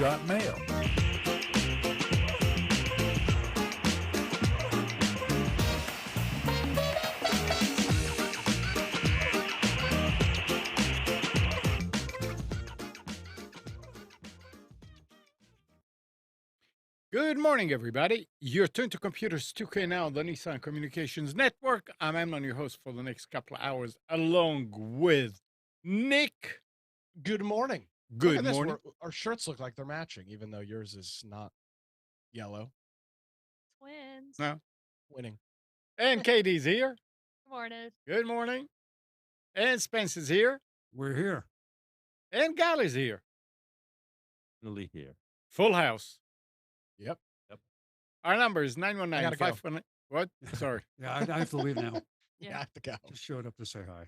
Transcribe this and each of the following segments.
got mail. Good morning, everybody. You're tuned to Computers 2K now on the Nissan Communications Network. I'm Amnon, your host for the next couple of hours, along with Nick. Good morning. Good Look at this. morning. Our shirts look like they're matching, even though yours is not yellow. Twins. No. Winning. And Katie's here. Good morning. Good morning. And Spencer's here. We're here. And Golly's here. Finally here. Full house. Yep. Our number is I gotta 919-518. What? Sorry. Yeah, I have to leave now. Yeah, I have to go. Just showed up to say hi.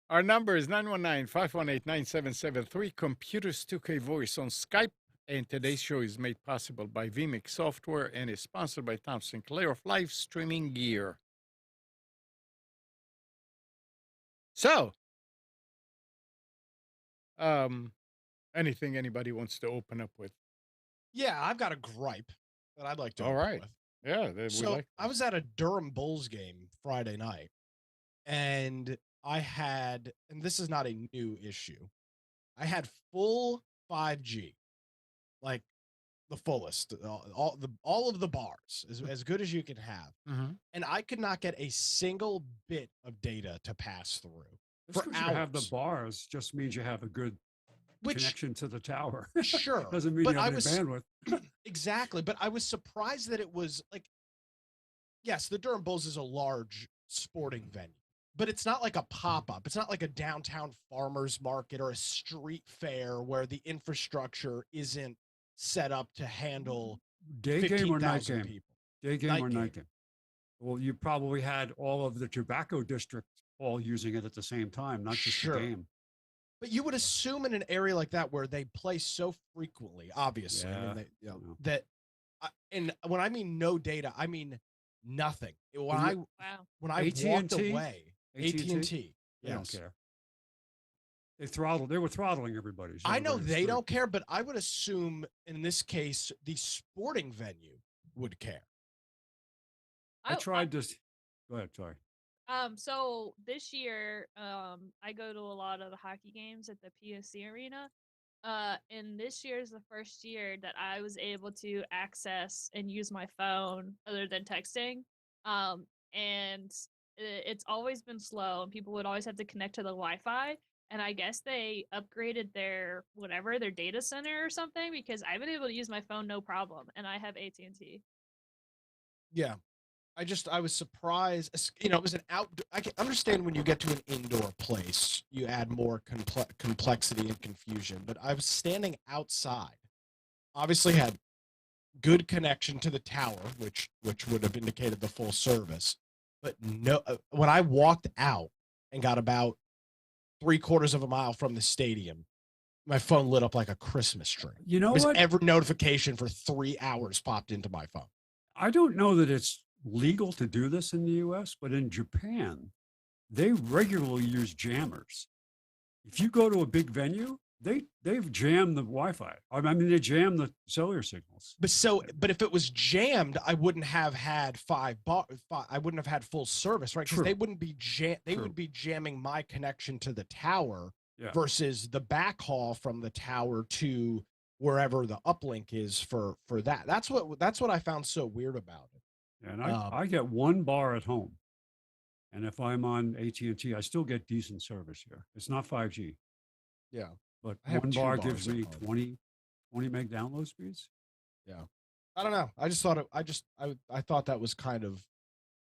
Our number is 919-518-9773. Computers 2K Voice on Skype. And today's show is made possible by vMix Software and is sponsored by Tom Sinclair of Live Streaming Gear. So, anything anybody wants to open up with? Yeah, I've got a gripe that I'd like to. All open right. with. Yeah. So I was at a Durham Bulls game Friday night, and I had, and this is not a new issue, I had full 5G, like the fullest, all of the bars, as good as you can have, and I could not get a single bit of data to pass through. Just For because you have the hours. bars just means you have a good connection to the tower. Sure. Doesn't mean But you I have any was- bandwidth. Exactly. But I was surprised that it was like, yes, the Durham Bulls is a large sporting venue, but it's not like a pop-up. It's not like a downtown farmer's market or a street fair where the infrastructure isn't set up to handle Day game or night 15,000 game? people. Day game Night or night game. game? Well, you probably had all of the tobacco district all using it at the same time, not just Sure. the game. But you would assume in an area like that where they play so frequently, obviously, I mean, Yeah. they, you know, Yeah. that, and when I mean no data, I mean nothing. When Well, I you- Wow. when I walked AT&T? away, AT&T? AT&T, They don't yes. care. They were throttling everybody. so I know everybody was they through. don't care, but I would assume in this case the sporting venue would care. I tried this. Go ahead, sorry. So this year, I go to a lot of the hockey games at the PSC Arena. And this year is the first year that I was able to access and use my phone other than texting. And it's always been slow, and people would always have to connect to the Wi-Fi. And I guess they upgraded their data center or something, because I've been able to use my phone no problem, and I have AT&T. Yeah. I was surprised. You know, it was an I can understand when you get to an indoor place, you add more complexity and confusion. But I was standing outside, obviously had good connection to the tower, which would have indicated the full service. But no, when I walked out and got about 3/4 of a mile from the stadium, my phone lit up like a Christmas tree. You know Because what? every notification for 3 hours popped into my phone. I don't know that it's legal to do this in the US, but in Japan, they regularly use jammers. If you go to a big venue, they've jammed the Wi-Fi. I mean, they jam the cellular signals. But if it was jammed, I wouldn't have had I wouldn't have had full service, right? Because True. they wouldn't be they True. would be jamming my connection to the tower Yeah. versus the backhaul from the tower to wherever the uplink is for that. That's what I found so weird about it. And I get one bar at home. And if I'm on AT&T, I still get decent service here. It's not 5G, Yeah. but I have one 2 bar bars gives at me home. 20 meg download speeds. I don't know. I just thought I thought that was kind of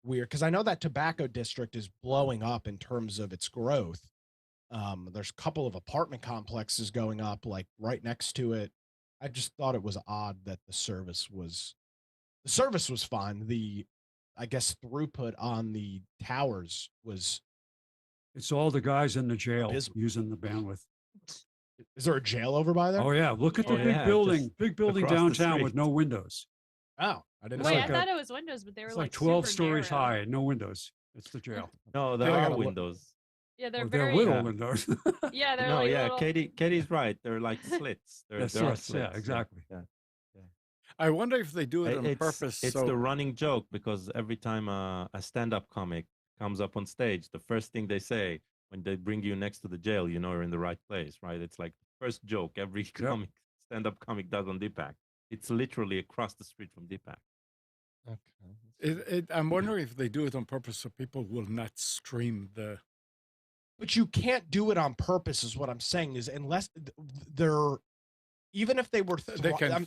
weird, because I know that tobacco district is blowing up in terms of its growth. There's a couple of apartment complexes going up like right next to it. I just thought it was odd that the service was fine. I guess throughput on the towers was. It's all the guys in the jail Abysmal. using the bandwidth. Is there a jail over by there? Oh yeah, look at the Yeah. big Yeah, building, across the downtown with street. no windows. Oh, I didn't It's Wait, know like I that. thought it was Windows, but they were It's like like 12 super stories narrow. high, no windows. It's the jail. No, I there gotta are look. windows. Yeah, they're Oh, they're very. little Yeah. windows. Yeah, they're No, like yeah, little. Katie's right. They're like slits. Yeah, There are slits. Yeah, slits. exactly. Yeah. Yeah. I wonder if they do it on It's purpose. it's So the running joke because every time a stand-up comic comes up on stage, the first thing they say when they bring you next to the jail, you know you're in the right place, right? It's like the first joke every Yep. comic stand-up comic does on Deepak. It's literally across the street from Deepak. Okay. I'm wondering if they do it on purpose so people will not stream the. But you can't do it on purpose, is what I'm saying. Is unless they're even if they were They can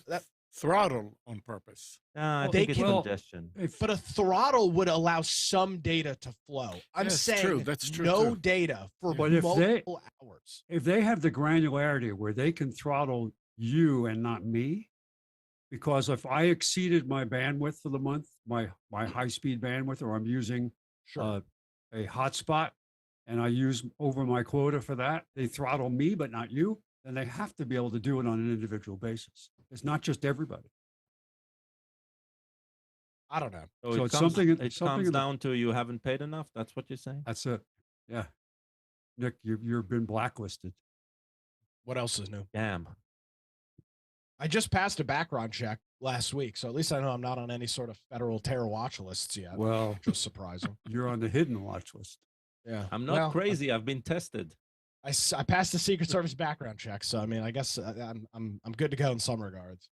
throttle on purpose. I Well, think they it's can- congestion. but a throttle would allow some data to flow. I'm Yes, saying true. That's true, no too. data for But if they- multiple hours. if they have the granularity where they can throttle you and not me, because if I exceeded my bandwidth for the month, my high speed bandwidth, or I'm using Sure. a hotspot and I use over my quota for that, they throttle me but not you, then they have to be able to do it on an individual basis. It's not just everybody. I don't know. So, So it it's comes, something- it something comes in the- down to you haven't paid enough. That's what you're saying? That's it. Yeah. Nick, you've been blacklisted. What else is new? Damn. I just passed a background check last week, so at least I know I'm not on any sort of federal terror watch lists yet. Well, Which was surprising. you're on the hidden watch list. Yeah. I'm not Well, crazy. I've been tested. I passed the Secret Service background check, so I mean, I guess I'm good to go in some regards.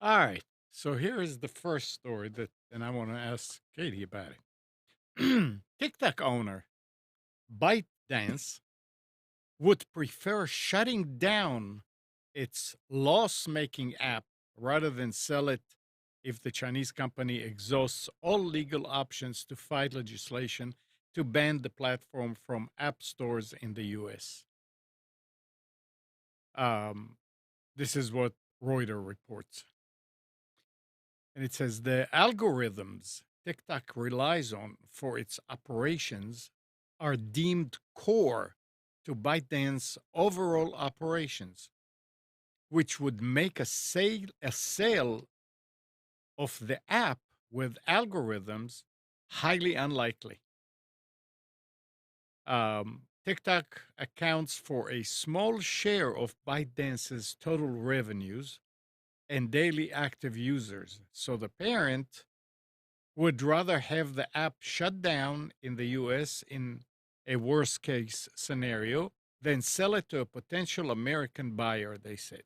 All right. So here is the first story and I want to ask Katie about it. TikTok owner ByteDance would prefer shutting down its loss-making app rather than sell it if the Chinese company exhausts all legal options to fight legislation to ban the platform from app stores in the US. This is what Reuters reports. And it says the algorithms TikTok relies on for its operations are deemed core to ByteDance overall operations, which would make a sale of the app with algorithms highly unlikely. TikTok accounts for a small share of ByteDance's total revenues and daily active users. So the parent would rather have the app shut down in the US in a worst case scenario than sell it to a potential American buyer, they said.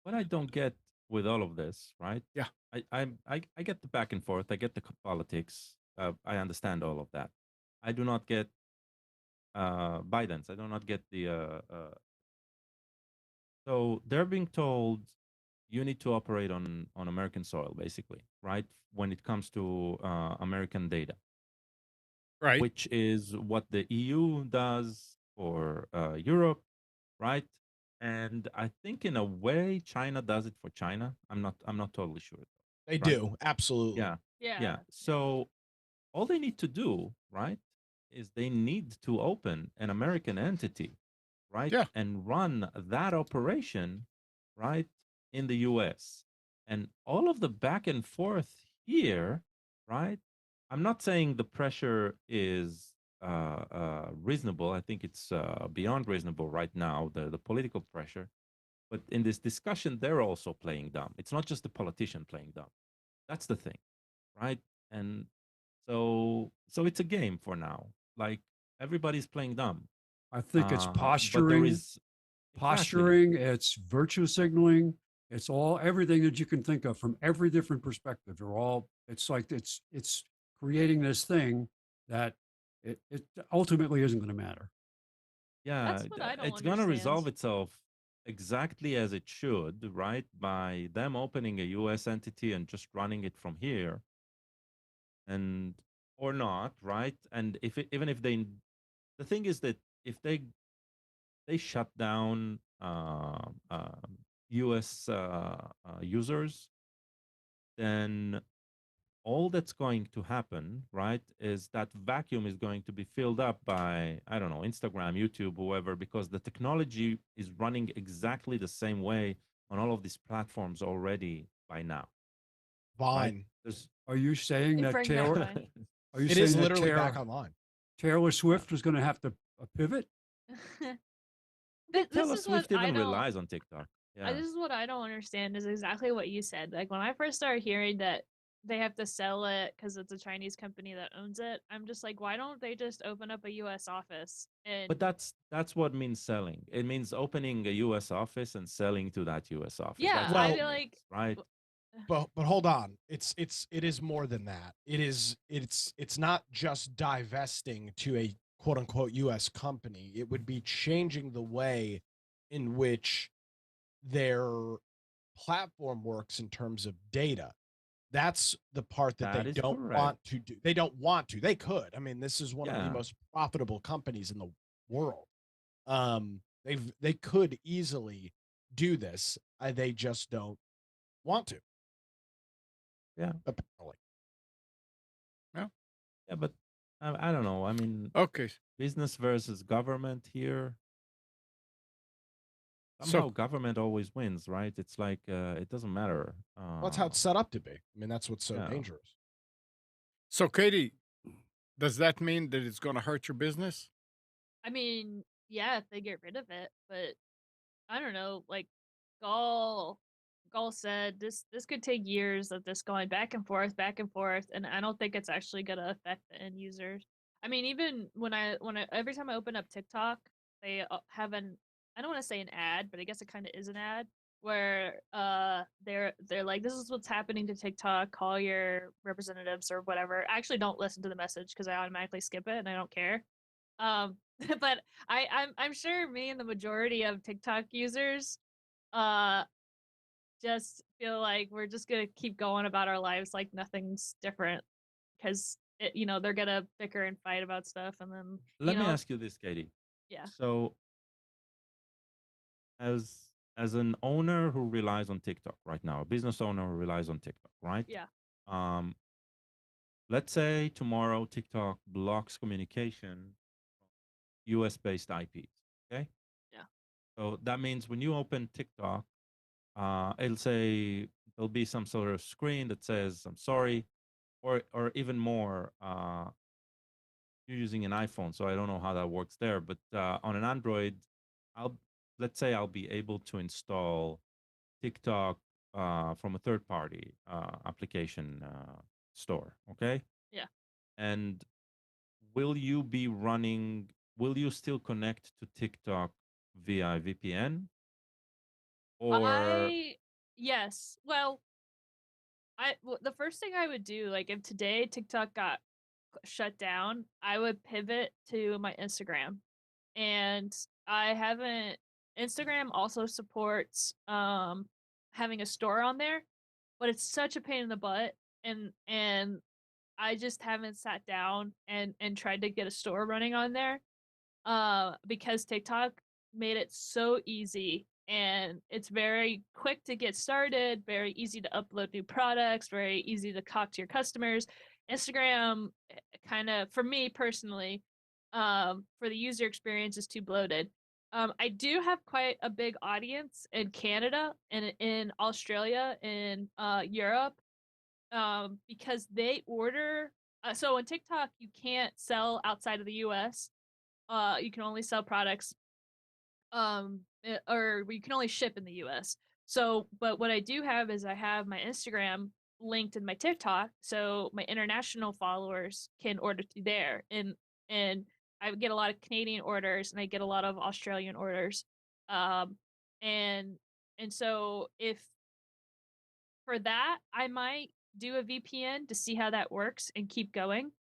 What I don't get with all of this, right? Yeah. I get the back and forth. I get the politics. I understand all of that. I do not get Biden's. I do not get the. So they're being told you need to operate on American soil, basically, right? When it comes to American data, Right. which is what the EU does for Europe, right? And I think in a way China does it for China. I'm not totally sure. They Right. do absolutely. Yeah. Yeah. Yeah. So all they need to do, right, is they need to open an American entity, right? Yeah. And run that operation, right, in the US. And all of the back and forth here, right? I'm not saying the pressure is reasonable. I think it's beyond reasonable right now, the political pressure. But in this discussion, they're also playing dumb. It's not just the politician playing dumb. That's the thing, right? And so it's a game for now. Like everybody's playing dumb. I think it's But there posturing, is posturing, it's virtue signaling, it's all everything that you can think of from every different perspective. They're all it's like it's creating this thing that it ultimately isn't going to matter. Yeah, That's what I don't it's gonna resolve understand. itself exactly as it should, right? By them opening a US entity and just running it from here, and or not, right? And even if they, the thing is that if they shut down US users, then all that's going to happen, right, is that vacuum is going to be filled up by, I don't know, Instagram, YouTube, whoever, because the technology is running exactly the same way on all of these platforms already by now. Right? Vine. There's, Are you saying They that bring back Taylor? Vine. Are you It saying is that literally back online. Taylor Swift was going to have to pivot? This Taylor is what Swift I even don't. relies on TikTok. Yeah. This is what I don't understand is exactly what you said. Like when I first started hearing that they have to sell it because it's a Chinese company that owns it, I'm just like, why don't they just open up a U.S. office? And But that's what means selling. It means opening a US office and selling to that US office. yeah, That's I what Well, feel it like means, right? but hold on. It is more than that. It's not just divesting to a quote unquote US company. It would be changing the way in which their platform works in terms of data. That's the part that That they is don't correct. want to do. They don't want to. They could. I mean, this is one of the Yeah. most profitable companies in the world. They could easily do this. They just don't want to. Yeah. Apparently. Yeah, but I don't know. I mean, Okay. business versus government here. So Somehow government always wins, right? It's like it doesn't matter. Well, that's how it's set up to be. I mean, that's what's so Yeah. dangerous. so Katie, does that mean that it's going to hurt your business? I mean, yeah, if they get rid of it, but I don't know. Like Gall, Gall said this could take years of this going back and forth, and I don't think it's actually gonna affect the end users. I mean, even when I every time I open up TikTok, they have an I don't want to say an ad, but I guess it kind of is an ad where they're like, this is what's happening to TikTok. Call your representatives or whatever. I actually don't listen to the message because I automatically skip it and I don't care. Um, but I'm sure me and the majority of TikTok users uh just feel like we're just gonna keep going about our lives like nothing's different because they're gonna bicker and fight about stuff and then Let me ask you this, Katie. yeah. So, as an owner who relies on TikTok right now, a business owner who relies on TikTok, right? Yeah. Um, let's say tomorrow TikTok blocks communication US based IPs. Okay. Yeah. So that means when you open TikTok, it'll say there'll be some sort of screen that says I'm sorry, or even more. You're using an iPhone, so I don't know how that works there. But on an Android, I'll let's say I'll be able to install TikTok from a third party application store. Okay. Yeah. And will you be running? Will you still connect to TikTok via VPN? Or Yes. Well, the first thing I would do, like if today TikTok got shut down, I would pivot to my Instagram. And I haven't Instagram also supports having a store on there, but it's such a pain in the butt and I just haven't sat down and tried to get a store running on there because TikTok made it so easy and it's very quick to get started, very easy to upload new products, very easy to talk to your customers. Instagram kind of for me personally, for the user experience is too bloated. I do have quite a big audience in Canada and in Australia and Europe because they order so on TikTok you can't sell outside of the US. You can only sell products or you can only ship in the US. So, but what I do have is I have my Instagram linked in my TikTok, so my international followers can order through there, and I get a lot of Canadian orders and I get a lot of Australian orders, um, and and so if for that I might do a VPN to see how that works and keep going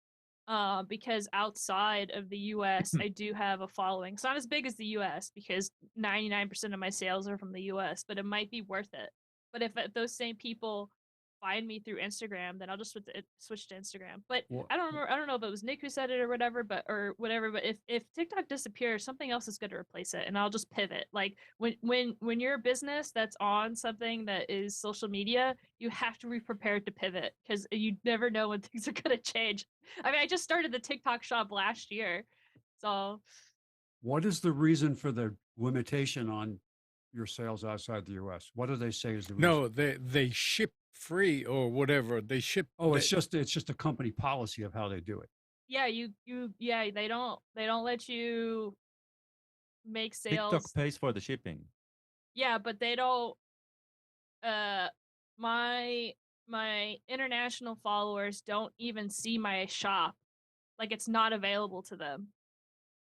because outside of the US, I do have a following. It's not as big as the US because 99% of my sales are from the US, but it might be worth it. But if those same people find me through Instagram, then I'll just switch to Instagram. But Well, I don't remember. I don't know if it was Nick who said it or whatever, but or whatever. But if TikTok disappears, something else is going to replace it, and I'll just pivot. Like when you're a business that's on something that is social media, you have to be prepared to pivot because you never know when things are going to change. I mean, I just started the TikTok shop last year, so what is the reason for the limitation on your sales outside the U.S.? What do they say is the reason? No, they ship free or whatever. They ship. Oh, it's just a company policy of how they do it. Yeah, they don't let you make TikTok sales. pays for the shipping. Yeah, but they don't my international followers don't even see my shop. Like, it's not available to them.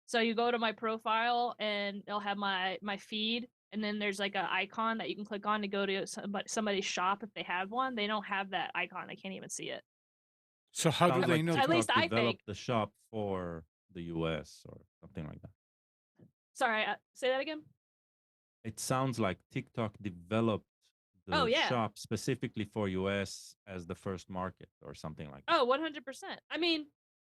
So you go to my profile and they'll have my feed, and then there's like an icon that you can click on to go to somebody's shop if they have one. They don't have that icon. I can't even see it. So how do Sounds they like know? At least TikTok I think. developed the shop for the US or something like that. Sorry, say that again. It sounds like TikTok developed Oh, the yeah. shop specifically for US as the first market or something like that. Oh, 100%. I mean,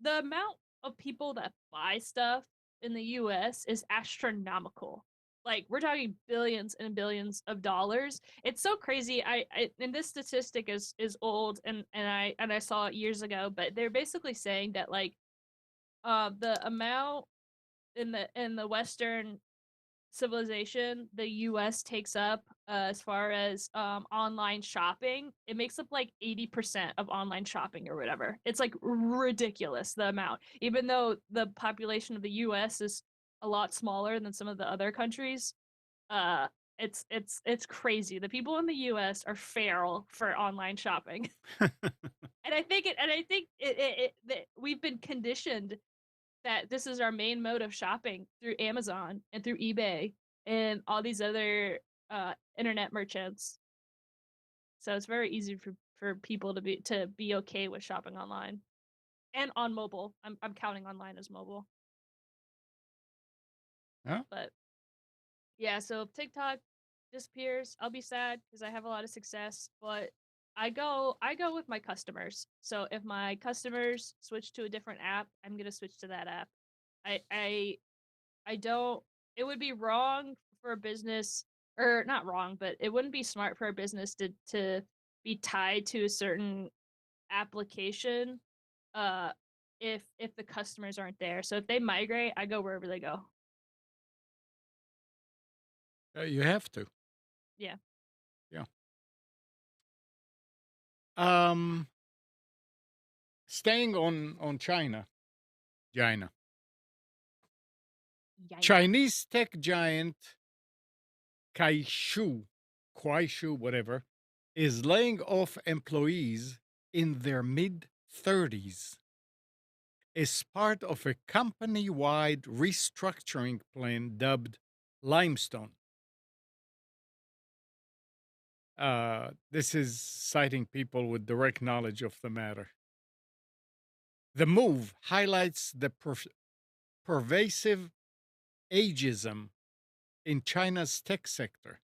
the amount of people that buy stuff in the US is astronomical. Like, we're talking billions and billions of dollars. It's so crazy. And this statistic is old, and I saw it years ago, but they're basically saying that, like, the amount in the Western civilization the US takes up, as far as online shopping, it makes up like 80% of online shopping or whatever. It's like ridiculous, the amount, even though the population of the US is a lot smaller than some of the other countries. uh it's crazy. The people in the US are feral for online shopping. And I think that we've been conditioned that this is our main mode of shopping through Amazon and through eBay and all these other internet merchants. So it's very easy for people to be okay with shopping online and on mobile. I'm counting online as mobile. Huh? But yeah, so if TikTok disappears, I'll be sad because I have a lot of success, but I go with my customers. So if my customers switch to a different app, I'm going to switch to that app. I don't, it would be wrong for a business, or not wrong, but it wouldn't be smart for a business to be tied to a certain application uh if the customers aren't there. So if they migrate, I go wherever they go. You have to. Yeah. Yeah. Um, Staying on China. Yikes. Chinese tech giant Kaishu, Kuaishu, whatever, is laying off employees in their mid 30s as part of a company wide restructuring plan dubbed Limestone. This is citing people with direct knowledge of the matter. The move highlights the pervasive ageism in China's tech sector,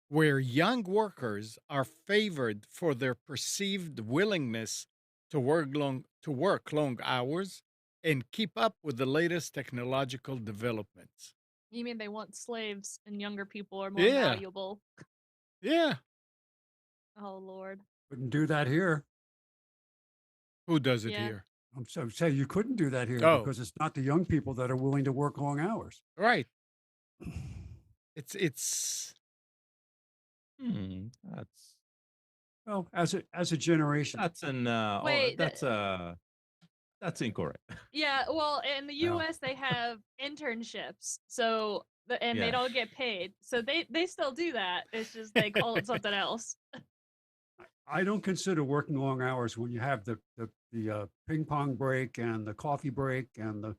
where young workers are favored for their perceived willingness to work long hours and keep up with the latest technological developments. You mean they want slaves and younger people are more Yeah, valuable? yeah. Oh Lord. Couldn't do that here. Who does it Yeah. here? I'm so saying you couldn't do that here Oh. because it's not the young people that are willing to work long hours. Right. It's That's Well, as a generation. that's an Wait, that's incorrect. yeah, well, in the Wow. US they have internships. So and they Yeah. don't get paid. So they still do that. It's just they call it something else. I don't consider working long hours when you have the ping pong break and the coffee break and the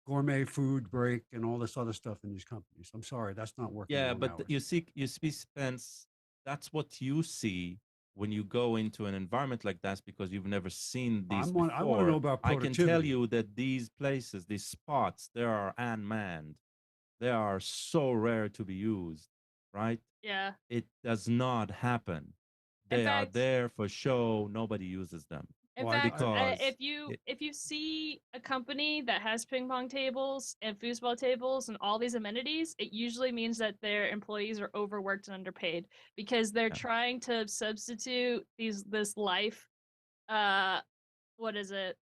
gourmet food break and all this other stuff in these companies. I'm sorry, that's not working Yeah, long but hours. you see, Spence, that's what you see when you go into an environment like that because you've never seen these before. I want to know about I can tell productivity. you that these places, these spots, they are unmanned. They are so rare to be used, right? Yeah. It does not happen. In They are fact- there for show. Nobody uses them. In Well, fact, because if you see a company that has ping pong tables and foosball tables and all these amenities, it usually means that their employees are overworked and underpaid because they're Yeah. trying to substitute this life, what is it,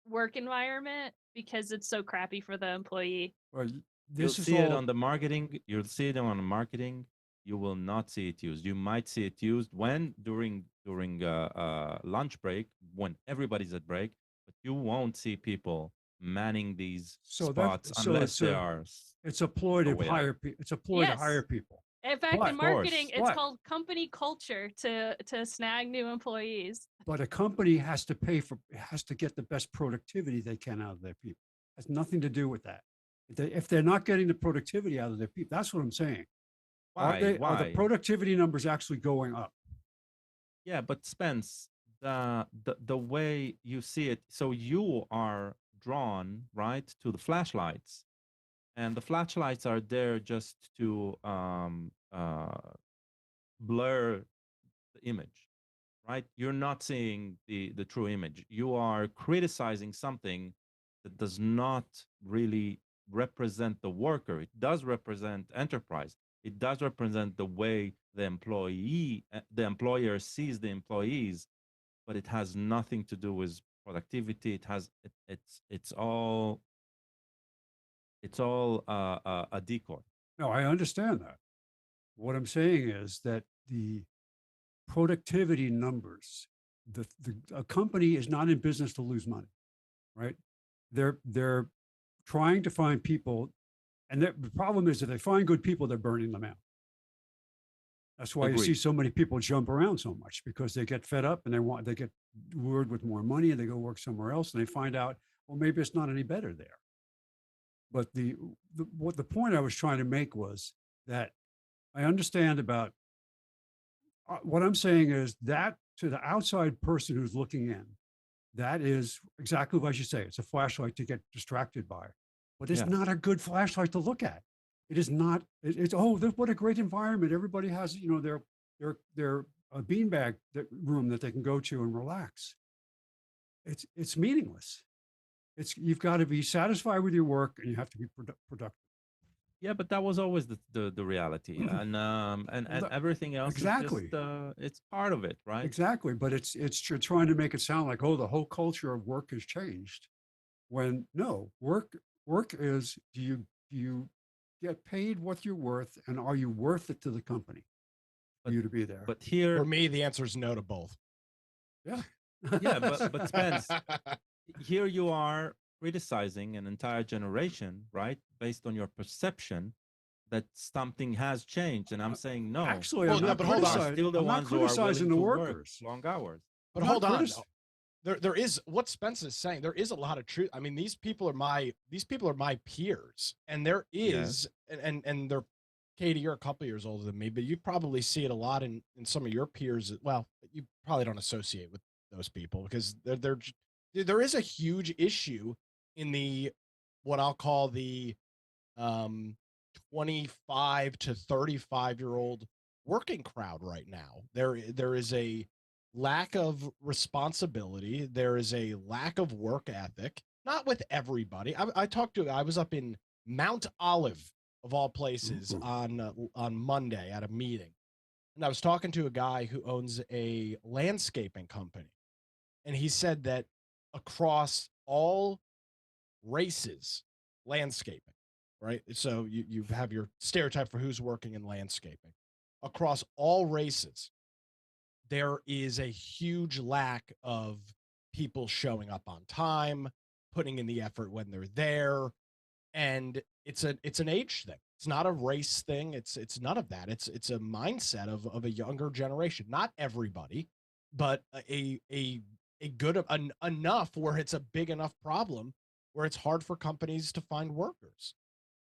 work environment because it's so crappy for the employee. well, you'll this is see it all on the marketing. You'll see it on the marketing. you will not see it used. You might see it used when during lunch break when everybody's at break, but you won't see people manning these So spots unless they are it's a ploy to aware. hire people. It's a ploy to hire Yes. people. In fact, But- in Of marketing, course. it's But- called company culture to snag new employees. But a company has to has to get the best productivity they can out of their people. It has nothing to do with that. If they're not getting the productivity out of their people, that's what I'm saying. Are the Why? productivity numbers actually going up? Yeah, but Spence, the way you see it, so you are drawn right to the flashlights, and the flashlights are there just to blur the image, right? You're not seeing the true image. You are criticizing something that does not really represent the worker. It does represent enterprise. It does represent the way the employer sees the employees, but it has nothing to do with productivity. It's all a decoy. No, I understand that. What I'm saying is that the productivity numbers, a company is not in business to lose money, right? They're trying to find people, and the problem is that they find good people, they're burning them out. That's why you see Agreed. so many people jump around so much, because they get fed up and they get lured with more money and they go work somewhere else and they find out, well, maybe it's not any better there. But the point I was trying to make was that I understand about what I'm saying is that to the outside person who's looking in, that is exactly what you say. It's a flashlight to get distracted by, but it's Yeah. not a good flashlight to look at. It is not. It's what a great environment. Everybody has their beanbag room that they can go to and relax. It's meaningless. You've got to be satisfied with your work and you have to be productive. Yeah, but that was always the reality, and everything else Exactly. is just it's part of it, right? Exactly, but you're trying to make it sound like, oh, the whole culture of work has changed. When no, work is, do you get paid what you're worth, and are you worth it to the company for you to be there? But here, For me, the answer is no to both. Yeah. Yeah, but Spence, here you are criticizing an entire generation, right? Based on your perception that something has changed, and I'm saying no. Actually, Well, I'm no, not but hold on. criticizing. Still the I'm not ones who are criticizing willing the to work workers. long hours. But I'm not hold on. critic- There is what Spence is saying. There is a lot of truth. I mean, these people are my peers, and there is, and they're, Katie, you're a couple years older than me, but you probably see it a lot in some of your peers. Well, you probably don't associate with those people because there is a huge issue in the what I'll call the 25 to 35-year-old working crowd right now. There is a lack of responsibility. There is a lack of work ethic. Not with everybody. I was up in Mount Olive of all places on Monday at a meeting, and I was talking to a guy who owns a landscaping company, and he said that across all races, landscaping, right? So you have your stereotype for who's working in landscaping. Across all races, there is a huge lack of people showing up on time, putting in the effort when they're there, and it's an age thing. It's not a race thing. It's none of that. It's a mindset of a younger generation. Not everybody, but a good enough where it's a big enough problem where it's hard for companies to find workers.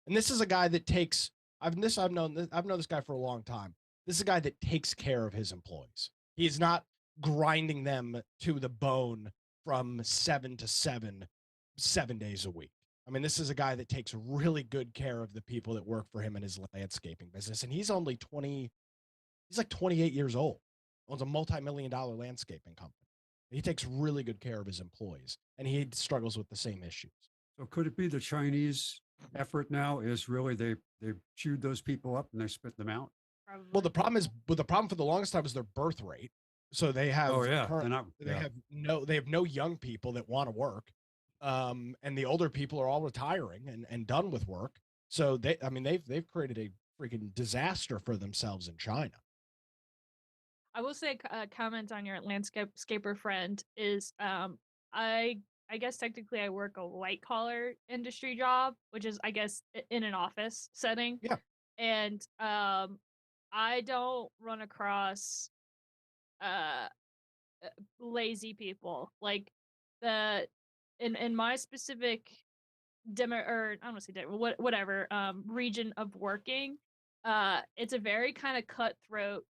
And this is a guy that takes I've known this guy for a long time. This is a guy that takes care of his employees. He's not grinding them to the bone from 7 to 7 days a week. I mean, this is a guy that takes really good care of the people that work for him in his landscaping business. And he's only 20, he's like 28 years old, owns a multi-million-dollar landscaping company. He takes really good care of his employees, and he struggles with the same issues. So could it be the Chinese effort now is really they've chewed those people up and they spit them out? Probably. Well, the problem for the longest time is their birth rate. So they have they have no young people that want to work. And the older people are all retiring and done with work. So they've created freaking disaster for themselves in China. I will say a comment on your landscaper friend is I guess technically I work a white collar industry job, which is I guess in an office setting. Yeah. And I don't run across uh lazy people. Like the in my specific demo, or I don't want to say demo, whatever region of working, it's a very kind of cutthroat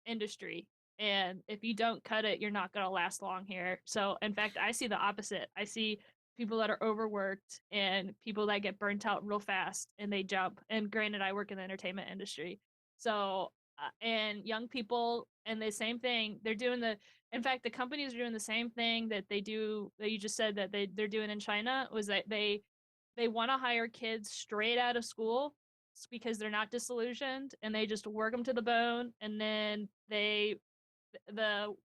industry, and if you don't cut it, you're not going to last long here. So in fact, I see the opposite. I see people that are overworked and people that get burnt out real fast and they jump. And granted, I work in the entertainment industry, so and young people, and the same thing they're doing. The in fact, the companies are doing the same thing that they do, that you just said that they're doing in China, was that they want to hire kids straight out of school because they're not disillusioned, and they just work them to the bone, and then the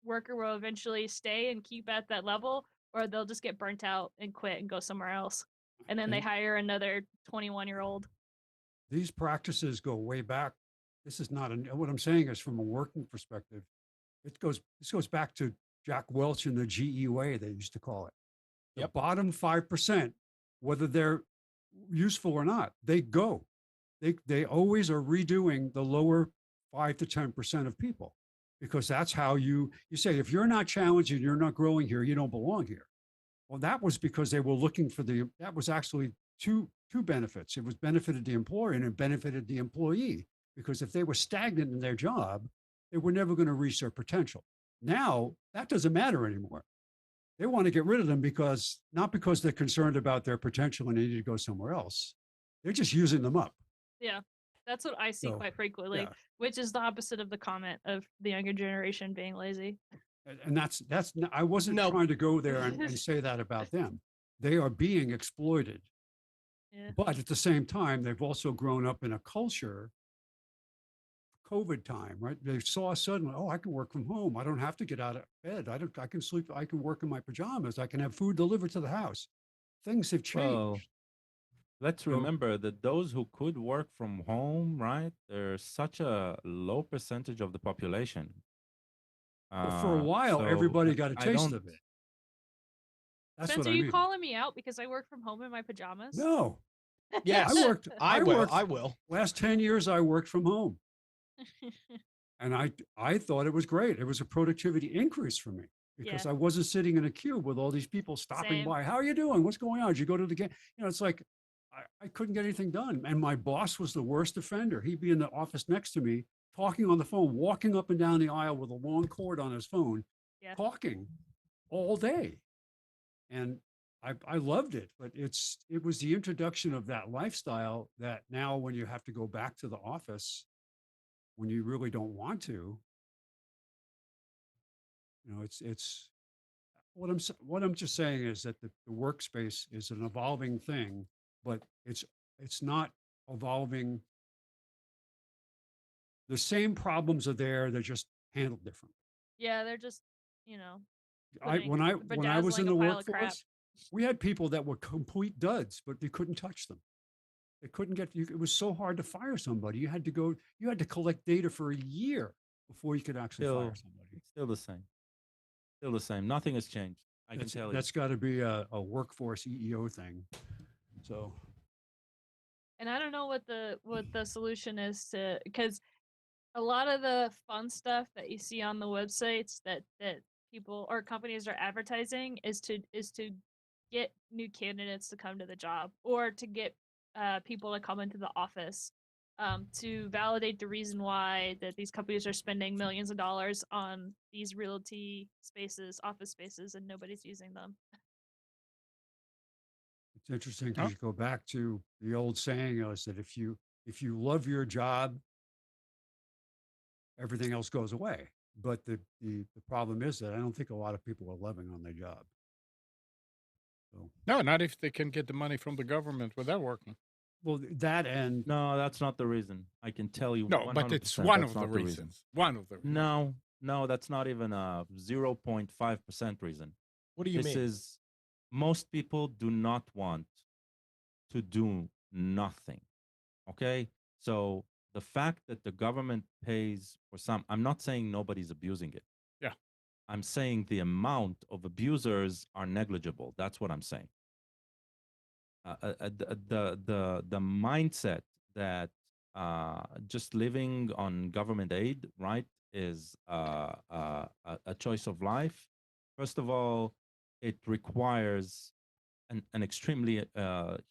worker will eventually stay and keep at that level, or they'll just get burnt out and quit and go somewhere else, and then they And hire another 21-year-old. these practices go way back. This is not what I'm saying is from a working perspective. This goes back to Jack Welch and the GE way, they used to call it. The Yep. bottom 5%, whether they're useful or not, they go. They always are redoing the lower 5 to 10% of people, because that's how you say, if you're not challenged and you're not growing here, you don't belong here. Well, that was because they were looking for that was actually two benefits. It was benefited the employer and it benefited the employee, because if they were stagnant in their job, they were never going to reach their potential. Now that doesn't matter anymore. They want to get rid of them not because they're concerned about their potential and they need to go somewhere else. They're just using them up. Yeah, that's what I see So, quite frequently, yeah. which is the opposite of the comment of the younger generation being lazy. And that's I wasn't No. trying to go there and say that about them. They are being exploited. Yeah. But at the same time, they've also grown up in a culture, COVID time, right? They saw suddenly, oh, I can work from home. I don't have to get out of bed. I can sleep. I can work in my pajamas. I can have food delivered to the house. Things have changed. Well, let's So- remember that those who could work from home, right? There's such a low percentage of the population. Well, for a while, So everybody got a I taste don't. of it. That's Spencer, what I you mean. calling me out because I work from home in my pajamas? No, Yes, I worked. I will. worked- I will. Last 10 years, I worked from home. And I thought it was great. It was a productivity increase for me because Yeah. I wasn't sitting in a queue with all these people stopping Same. by. How are you doing? What's going on? Did you go to the game? It's like I couldn't get anything done. And my boss was the worst offender. He'd be in the office next to me, talking on the phone, walking up and down the aisle with a long cord on his phone, Yeah. talking all day. And I loved it, but it was the introduction of that lifestyle that now when you have to go back to the office, when you really don't want to, it's what I'm just saying is that the workspace is an evolving thing, but it's not evolving. The same problems are there, they're just handled differently. Yeah, they're just, you know, When I was in bedazzling the a pile of crap. workforce, we had people that were complete duds, but you couldn't touch them. They couldn't get you. It was so hard to fire somebody. You had to collect data for a year before you could actually fire somebody. Still the same. Still the same. Nothing has changed. I can tell you. That's got to be a workforce EEO thing. So, And I don't know what the solution is to, because a lot of the fun stuff that you see on the websites that people or companies are advertising is to get new candidates to come to the job, or to get people to come into the office, to validate the reason why that these companies are spending millions of dollars on these realty spaces, office spaces, and nobody's using them. it's interesting because you go back to the old saying is that if you love your job, everything else goes away. But the problem is that I don't think a lot of people are loving on their job. So, No, not if they can get the money from the government without working. well, that and No, that's not the reason. I can tell you. No, but it's 100% one that's of the not reasons. One of the reasons. No, that's not even a 0.5% reason. What do you This mean? is most people do not want to do nothing. Okay? So the fact that the government pays for some, I'm not saying nobody's abusing it. Yeah. I'm saying the amount of abusers are negligible. That's what I'm saying. The mindset that just living on government aid, right, is a choice of life. First of all, it requires an extremely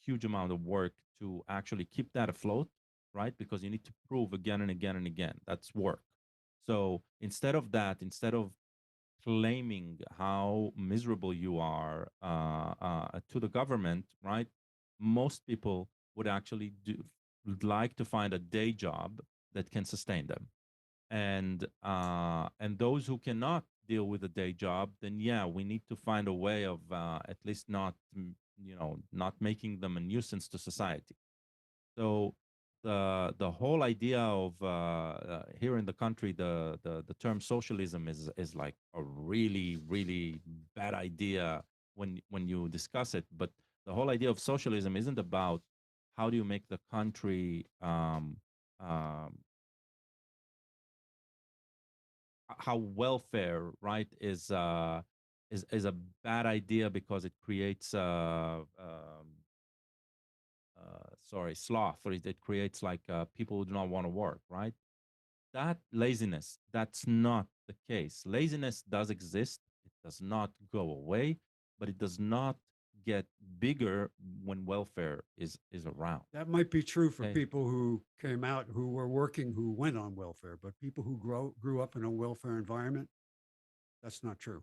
huge amount of work to actually keep that afloat, right? Because you need to prove again and again and again. That's work. So instead of that, instead of claiming how miserable you are to the government, right? Most people would actually would like to find a day job that can sustain them, and those who cannot deal with a day job, then yeah, we need to find a way of at least not not making them a nuisance to society. So the whole idea of here in the country, the term socialism is like a really bad idea when you discuss it. But the whole idea of socialism isn't about how do you make the country um, how welfare, right, is a bad idea because it creates sorry, sloth, or it creates like people who do not want to work, right? That laziness, that's not the case. Laziness does exist. It does not go away, but it does not get bigger when welfare is around. That might be true for Okay. people who came out who were working who went on welfare, but people who grew up in a welfare environment, that's not true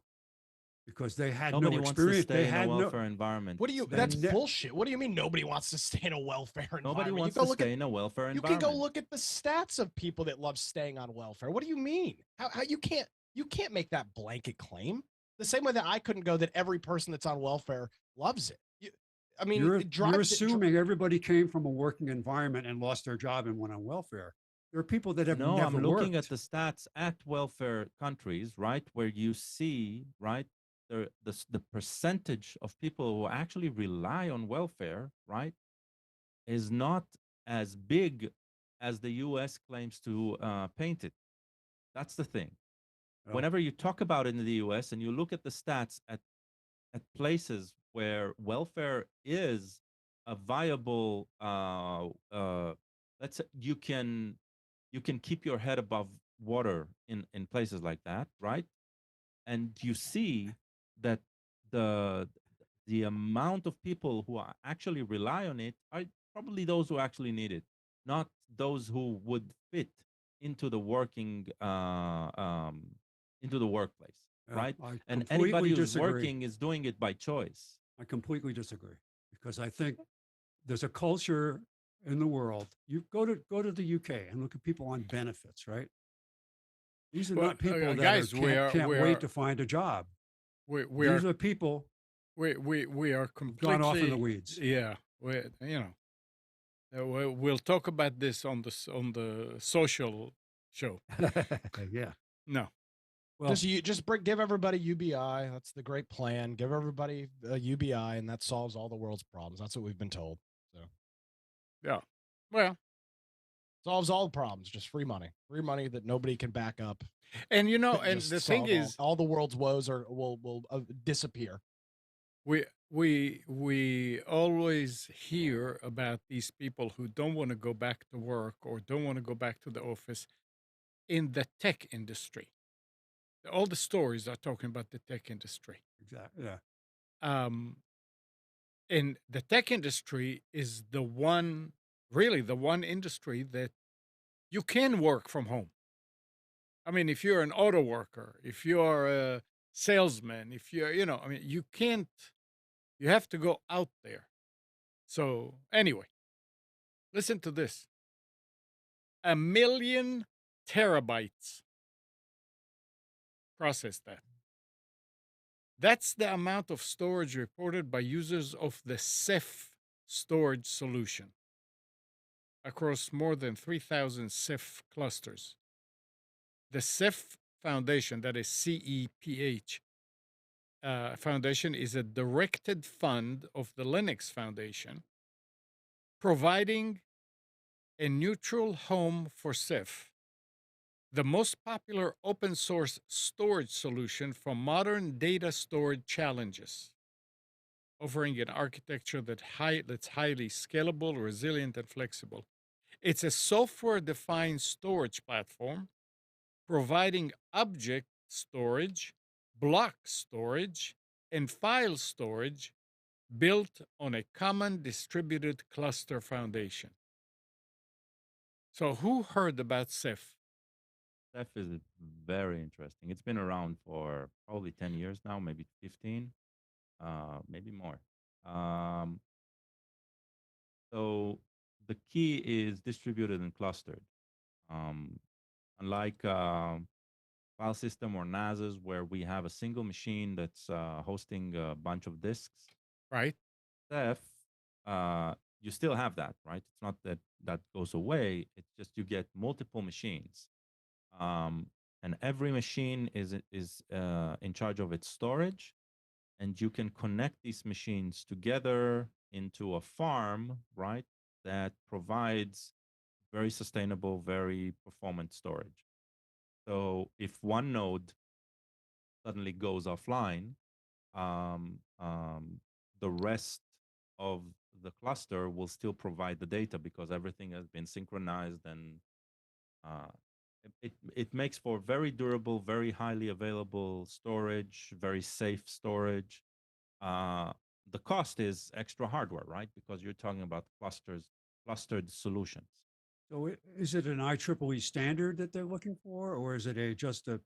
because they had Nobody no wants to experience. They stay in a had no. welfare environment. What do you? They That's ne- bullshit. What do you mean nobody wants to stay in a welfare Nobody environment? wants You go to look stay at. in a welfare You can environment. go look at the stats of people that love staying on welfare. What do you mean? How you can't make that blanket claim? The same way that I couldn't go that every person that's on welfare loves it. I mean, you're it you're drives it. assuming everybody came from a working environment and lost their job and went on welfare. There are people that have No, never I'm looking at worked. the stats at welfare countries, right, where you see, right, the percentage of people who actually rely on welfare, right, is not as big as the U.S. claims to paint it. That's the thing. Well, Whenever you talk about it in the U.S. and you look at the stats at places where welfare is a viable, let's say you can keep your head above water in places like that, right? And you see that the the amount of people who actually rely on it are probably those who actually need it, not those who would fit into the working into the workplace, right? I And completely anybody who's disagree. working is doing it by choice. I completely disagree because I think there's a culture in the world. You go to the UK and look at people on benefits, right? These are Well, not people that are guys, can't wait to find a job. we are These are people we are who've gone off in the completely, weeds. yeah. We'll talk about this on on the social show. Yeah. No, Well, Give everybody UBI. That's the great plan. Give everybody a UBI, and that solves all the world's problems. That's what we've been told. So yeah. Well, solves all the problems. Just free money that nobody can back up. and and Just the thing solve is, all the world's woes will disappear. we always hear about these people who don't want to go back to work or don't want to go back to the office in the tech industry. All the stories are talking about the tech industry. exactly. Yeah. Um, and the tech industry is really the one industry that you can work from home. I mean, if you're an auto worker, if you're a salesman, if you're, I mean, you can't, you have to go out there. So, anyway, listen to this 1,000,000 terabytes. Process that. That's the amount of storage reported by users of the Ceph storage solution across more than 3,000 Ceph clusters. The Ceph Foundation, that is CEPH, Foundation, is a directed fund of the Linux Foundation, providing a neutral home for Ceph, the most popular open source storage solution for modern data storage challenges, offering an architecture that's highly scalable, resilient, and flexible. It's a software defined storage platform providing object storage, block storage, and file storage built on a common distributed cluster foundation. So, who heard about Ceph? Ceph is very interesting. It's been around for probably 10 years now, maybe 15, maybe more. Um, so the key is distributed and clustered. Um, unlike file system or NASs, where we have a single machine that's hosting a bunch of disks, Right? Ceph, you still have that, right? It's not that that goes away. It's just you get multiple machines, and every machine is in charge of its storage, and you can connect these machines together into a farm, right? That provides very sustainable, very performant storage. So if one node suddenly goes offline, um, um, the rest of the cluster will still provide the data because everything has been synchronized, and uh, it makes for very durable, very highly available storage, very safe storage. Uh, the cost is extra hardware, right? Because you're talking about clustered solutions. So is it an IEEE standard that they're looking for, or is it just a,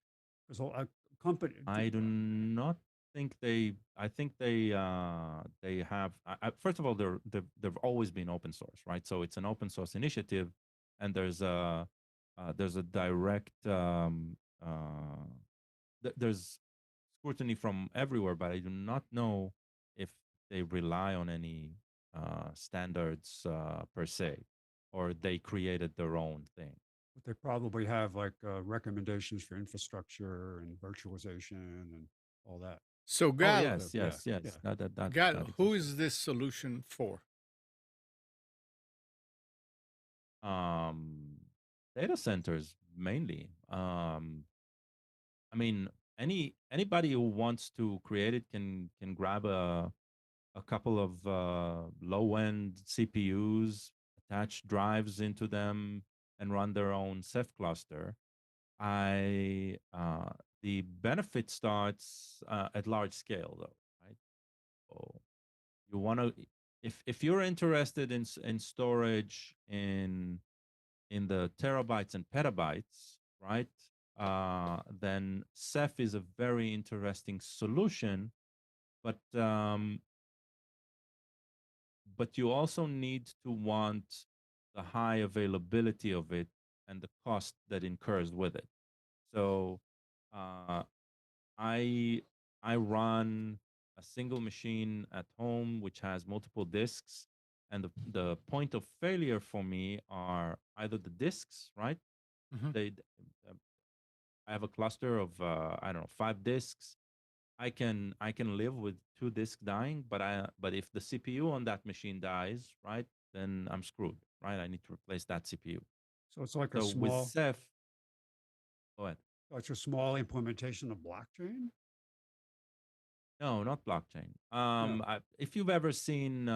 because a company? I do not think they. I think they have. First of all, they've always been open source, right? So it's an open source initiative, and there's a direct there's scrutiny from everywhere, but I do not know if they rely on any standards per se, or they created their own thing. But they probably have like recommendations for infrastructure and virtualization and all that. So, Oh Gal, yes, Yeah, yes, yes. yeah. That Who exists. is this solution for? Um, data centers mainly. I mean, anybody who wants to create it can grab a couple of low end CPUs, attach drives into them, and run their own Ceph cluster. I The benefit starts at large scale, though, right? So you want to, if you're interested in storage in the terabytes and petabytes, right? Then Ceph is a very interesting solution, but you also need to want the high availability of it and the cost that incurs with it. So uh, I I run a single machine at home which has multiple disks, and the point of failure for me are either the disks, right? Mhm. They uh, I have a cluster of I don't know, 5 disks. I can live with 2 disks dying, but if the CPU on that machine dies, right, then I'm screwed, right? I need to replace that CPU. So it's like a So with small, Ceph, go ahead. like a small implementation of blockchain. No, not blockchain. No. If you've ever seen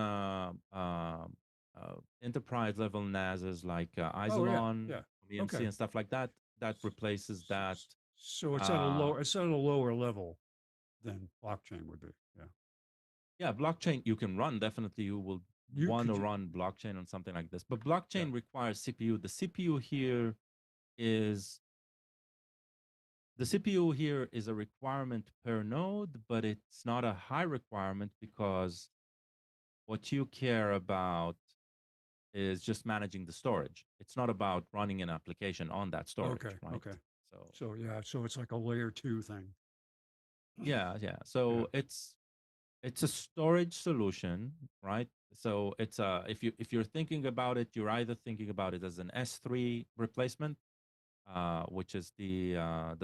enterprise level NASs like Oh yeah, Isilon, yeah. EMC, Okay. and stuff like that, that replaces that. So it's at a Uh, lower, it's at a lower level than blockchain would be. Yeah. yeah, blockchain you can run. Definitely, you will You want could, to run blockchain on something like this. But yeah. blockchain requires CPU. Is the CPU here is a requirement per node, but it's not a high requirement because what you care about is just managing the storage. It's not about running an application on that Okay. storage, right? Okay. So So yeah, so it's like a layer two thing. yeah, yeah. Yeah. So it's a storage solution, right? So it's if you're thinking about it, you're either thinking about it as an S3 replacement, which is the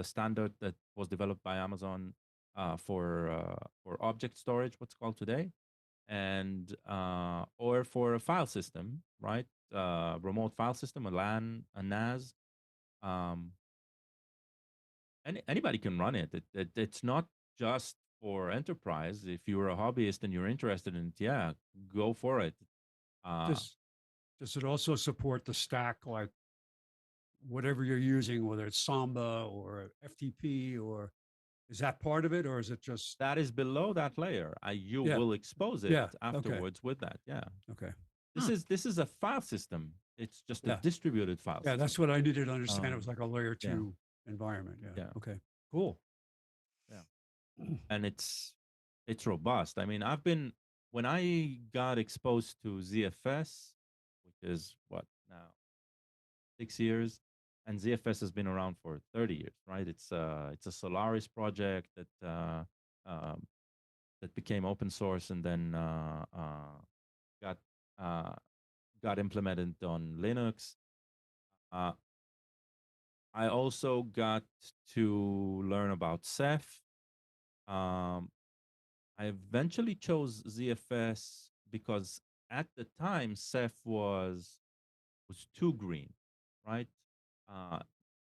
standard that was developed by Amazon for object storage, what's called today, and or for a file system, right? Remote file system, a LAN, a NAS. Um, anybody can run it. It's not just for enterprise. If you're a hobbyist and you're interested in it, yeah, go for it. Does does it also support the stack, like whatever you're using, whether it's Samba or FTP, or is that part of it, or is it just that is below that layer. You yeah, will expose it yeah, okay, afterwards with that. Yeah. okay, Hmm. This is a file system. It's just a yeah, distributed file yeah? system. That's what I needed to understand. It was Um, like a layer yeah, two environment. Yeah, yeah, okay, cool. yeah. And it's robust. I mean, I've been when I got exposed to ZFS, which is what now 6 years, and ZFS has been around for 30 years, right? It's a Solaris project um, that became open source and then got uh, got implemented on Linux. Uh, I also got to learn about Ceph. Um, I eventually chose ZFS because at the time Ceph was too green, right? Uh,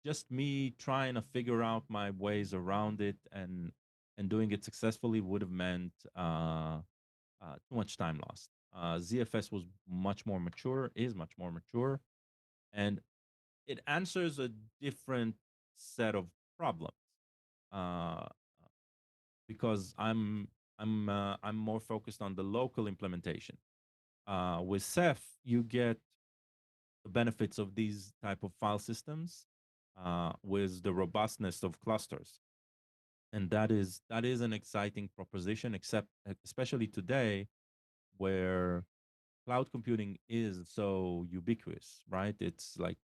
just me trying to figure out my ways around it and doing it successfully would have meant too much time lost. ZFS was much more mature, is much more mature, and it answers a different set of problems. Uh, because I'm more focused on the local implementation. With Ceph, you get the benefits of these type of file systems with the robustness of clusters, and that is an exciting proposition. Except especially today, where cloud computing is so ubiquitous, right? It's like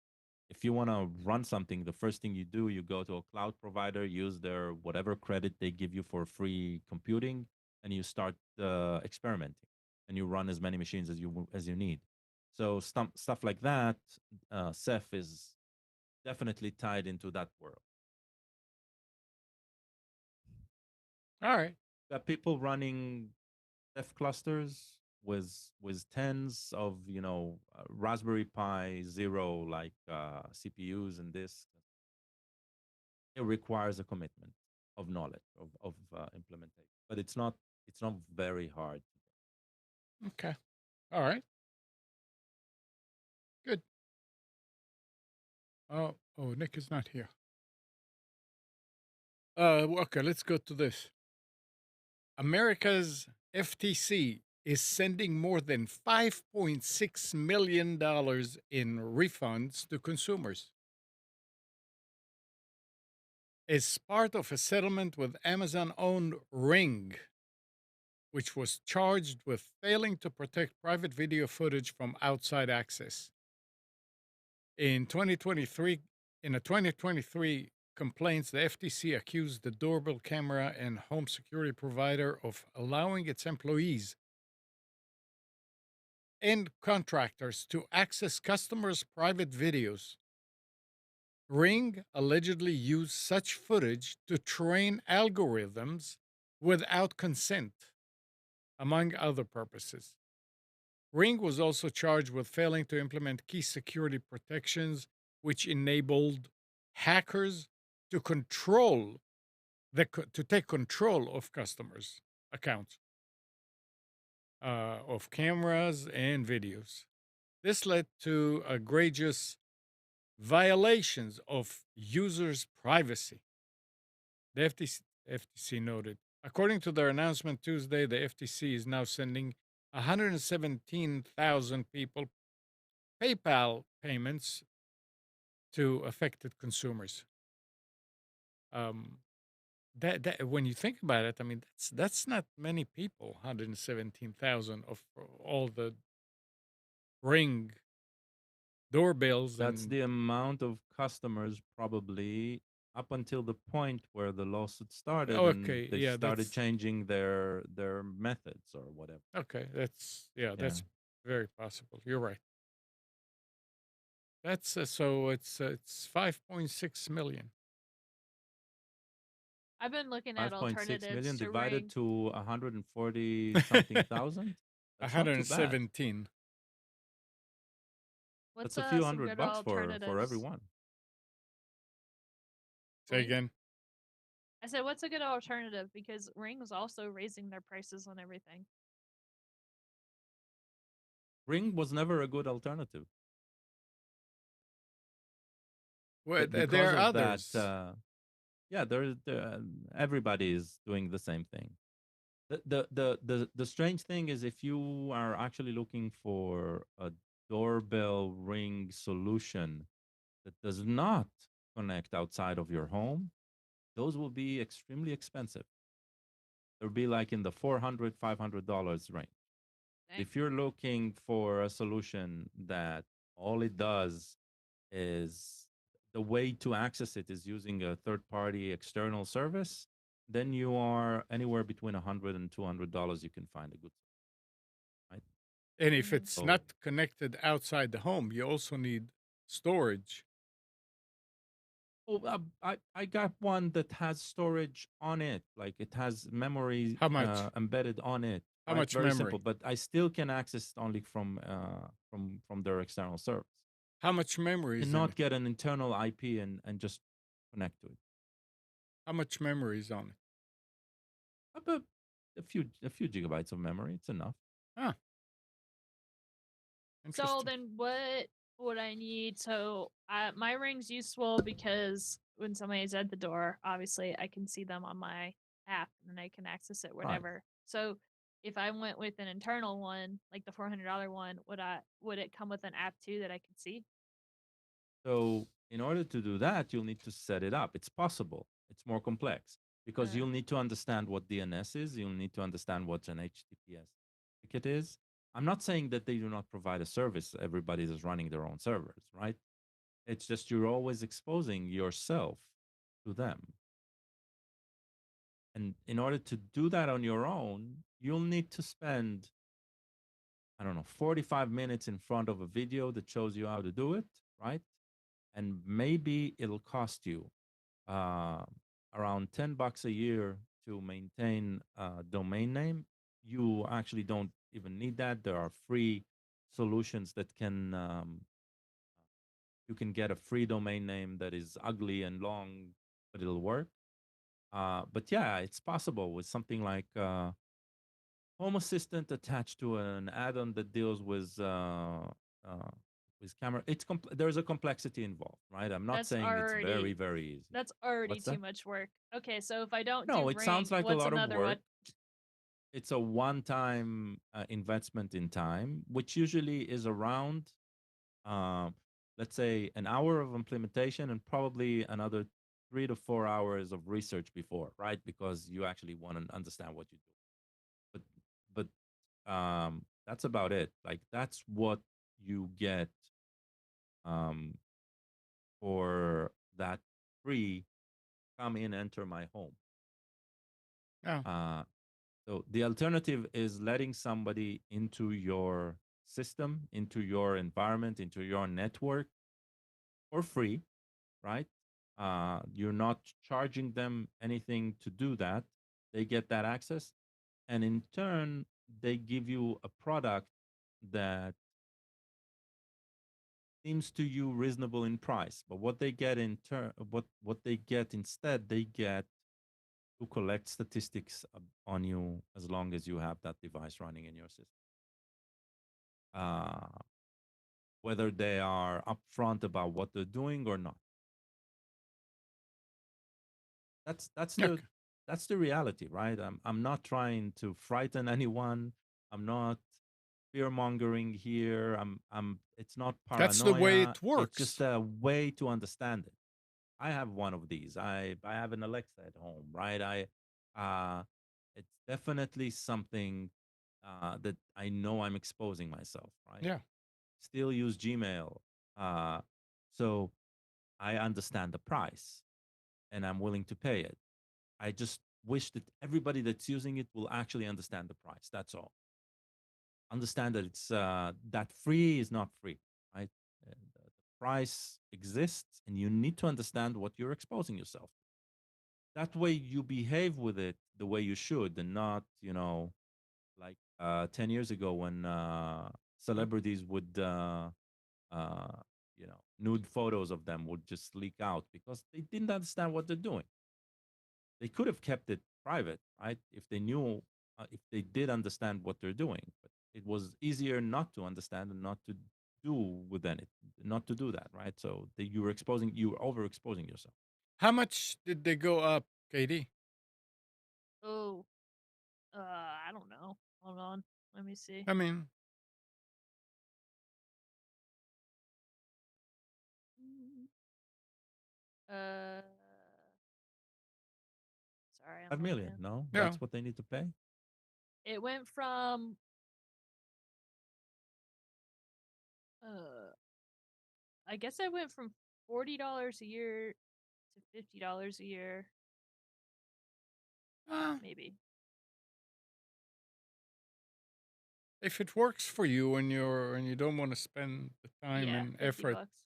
if you want to run something, the first thing you do, you go to a cloud provider, use their whatever credit they give you for free computing, and you start experimenting, and you run as many machines as you need. So stuff like that, Ceph is definitely tied into that world. All right. Got people running Ceph clusters with tens of Raspberry Pi Zero like CPUs and this. It requires a commitment of knowledge of implementation, but it's not very hard. Okay. All right. Good. Oh, Nick is not here. Okay, let's go to this. America's FTC is sending more than $5.6 million in refunds to consumers as part of a settlement with Amazon owned Ring, which was charged with failing to protect private video footage from outside access. In 2023, in a 2023 complaints, the FTC accused the doorbell camera and home security provider of allowing its employees and contractors to access customers' private videos. Ring allegedly used such footage to train algorithms without consent, among other purposes. Ring was also charged with failing to implement key security protections, which enabled hackers to to take control of customers' accounts, of cameras and videos. This led to egregious violations of users' privacy, the FTC noted. According to their announcement Tuesday, the FTC is now sending 117,000 people PayPal payments to affected consumers. Um, that when you think about it, I mean that's not many people. 117,000 of all the Ring doorbells That's and the amount of customers probably up until the point where the lawsuit started and okay, they yeah, started changing their methods or whatever. okay. Yeah. That's very possible. You're right. That's so it's 5.6 million. I've been looking at 5.6 alternatives million to divided Ring. to 140 something thousand. That's not too bad. 117. What's That's a few some $100 good for alternatives? everyone. Say Ring? again. I said, what's a good alternative? Because Ring was also raising their prices on everything. Ring was never a good alternative Well, there because are of that. others. Yeah, everybody is doing the same thing. The strange thing is if you are actually looking for a doorbell ring solution that does not connect outside of your home, those will be extremely expensive. They'll be like in the $400-$500 range. Dang. If you're looking for a solution that all it does is the way to access it is using a third-party external service, then you are anywhere between $100 and $200. You can find a good, right? And if Mhm. it's So, not connected outside the home, you also need storage. oh, I got one that has storage on it, like it has memory How much? embedded on it, How right? much Very simple, memory? but I still can access it only from their external service. How much memory is in Cannot it? get an internal IP and just connect to it. How much memory is on it? About a few gigabytes of memory. It's enough. Huh. So Interesting. then what would I need? So my Ring's useful because when somebody's at the door, obviously I can see them on my app and I can access it Right. whenever. So if I went with an internal one, like the $400 one, would it come with an app too that I could see? So in order to do that, you'll need to set it up. It's possible. It's more complex because Uh, you'll need to understand what DNS is. You'll need to understand what an HTTPS ticket is. I'm not saying that they do not provide a service. Everybody is running their own servers, right? It's just you're always exposing yourself to them. And in order to do that on your own, you'll need to spend, I don't know, 45 minutes in front of a video that shows you how to do it, right? And maybe it'll cost you uh, around $10 a year to maintain a domain name. You actually don't even need that. There are free solutions that you can get a free domain name that is ugly and long, but it'll work. But yeah, it's possible with something like Home Assistant attached to an add-on that deals with camera. There's a complexity involved, right? I'm not that's saying it's very, already very easy. that's already What's too that? much work. Okay, so if I don't No, do it sounds Ring, like a what's lot of another one? work. It's a one-time investment in time, which usually is around, let's say, an hour of implementation and probably another 3 to 4 hours of research before, right? Because you actually want to understand what you do. But that's about it. Like that's what you get for that free come in, enter my home. Oh. So the alternative is letting somebody into your system, into your environment, into your network for free, right? You're not charging them anything to do that. They get that access. And in turn, they give you a product that seems to you reasonable in price. But what they get in turn, what they get instead, they get to collect statistics on you as long as you have that device running in your system. Whether they are upfront about what they're doing or not. That's Okay. the reality, right? I'm not trying to frighten anyone. I'm not fear mongering here. It's not That's the way paranoia. it It's just works. a way to understand it. I have one of these. I have an Alexa at home, right? It's definitely something that I know I'm exposing myself, right? Yeah. Still use Gmail, uh, so I understand the price, and I'm willing to pay it. I just wish that everybody that's using it will actually understand the price. That's all. Understand that it's that free is not free, right? The price exists, and you need to understand what you're exposing yourself to. that way you behave with it the way you should, and not, like 10 years ago when celebrities would uh, nude photos of them would just leak out because they didn't understand what they're doing. They could have kept it private, right? If they knew, if they did understand what they're doing. But it was easier not to understand and not to do with it, not to do that, right? So you were overexposing yourself. How much did they go up, Katie? Oh, I don't know. Hold on. Let me see. I mean, Uh, sorry, I'm 5 million, looking. no? yeah. That's what they need to pay? It went from uh, I guess I went from $40 a year to $50 a year, Uh, maybe. if it works for you and you don't want to spend the time Yeah, and 50 effort, bucks.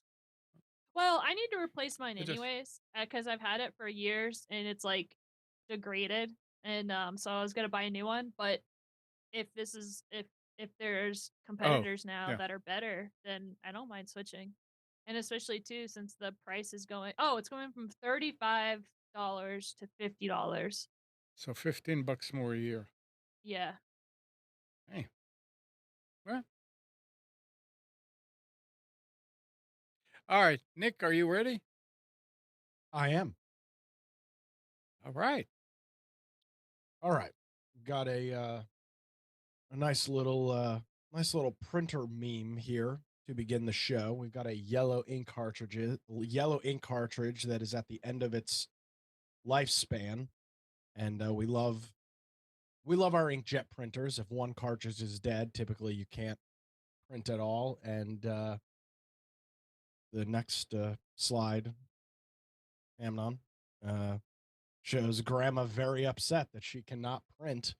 Well, I need to replace mine it just anyways, because I've had it for years and it's like degraded, and so I was gonna buy a new one. But if this is if there's oh competitors now yeah. that are better, then I don't mind switching. And especially too, since the price is going, oh, it's going from $35 to $50. So $15 more a year. Yeah. Hey, well, all right, Nick, are you ready? I am. All right. All right. Got a nice little printer meme here to begin the show. We've got a yellow ink cartridge that is at the end of its lifespan, and we love our inkjet printers. If one cartridge is dead, typically you can't print at all. And the next slide, Amnon, uh, shows Grandma very upset that she cannot print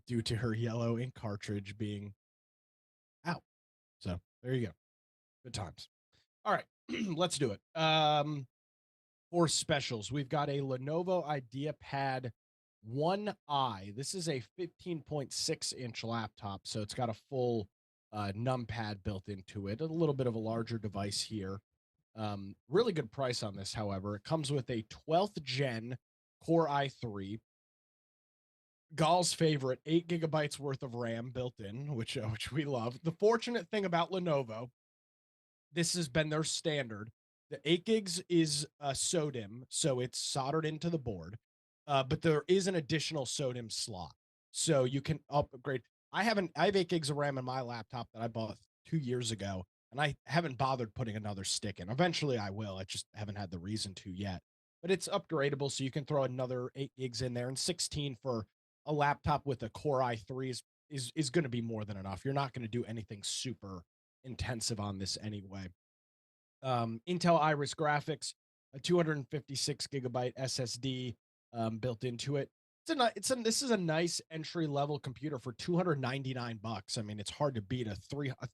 due to her yellow ink cartridge being out. So there you go. Good times. All right, let's do it. For specials, we've got a Lenovo IdeaPad 1i. This is a 15.6-inch laptop, so it's got a full numpad built into it. A little bit of a larger device here. Really good price on this, however. It comes with a 12th gen Core i3, Gall's favorite, 8 gigabytes worth of RAM built in, which we love. The fortunate thing about Lenovo, this has been their standard. The 8 gigs is SODIMM, so it's soldered into the board, but there is an additional SODIMM slot, so you can upgrade. I have 8 gigs of RAM in my laptop that I bought 2 years ago, and I haven't bothered putting another stick in. Eventually, I will. I just haven't had the reason to yet. But it's upgradable, so you can throw another 8 gigs in there, and 16 for a laptop with a Core i3 is going to be more than enough. You're not going to do anything super intensive on this anyway. Intel Iris graphics, a 256 gigabyte SSD built into it. This is a nice entry level computer for $299. I mean, it's hard to beat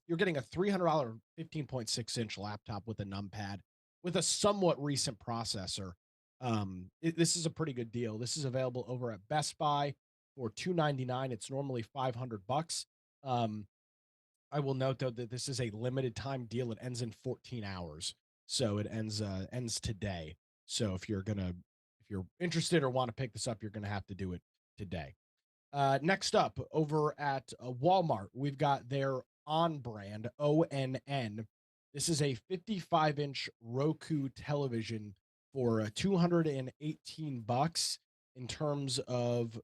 you're getting a $300 15.6-inch laptop with a numpad with a somewhat recent processor. This is a pretty good deal. This is available over at Best Buy for $299. It's normally $500. I will note though that this is a limited time deal. It ends in 14 hours. So it ends today. So if you're interested or want to pick this up, you're gonna have to do it today. Next up, over at Walmart, we've got their on brand ONN. This is a 55-inch Roku television for $218 in terms of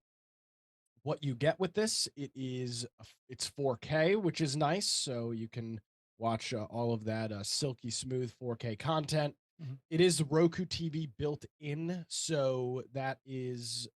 what you get with this. It's 4K, which is nice, so you can watch all of that silky smooth 4K content. It is Roku TV built in, so that is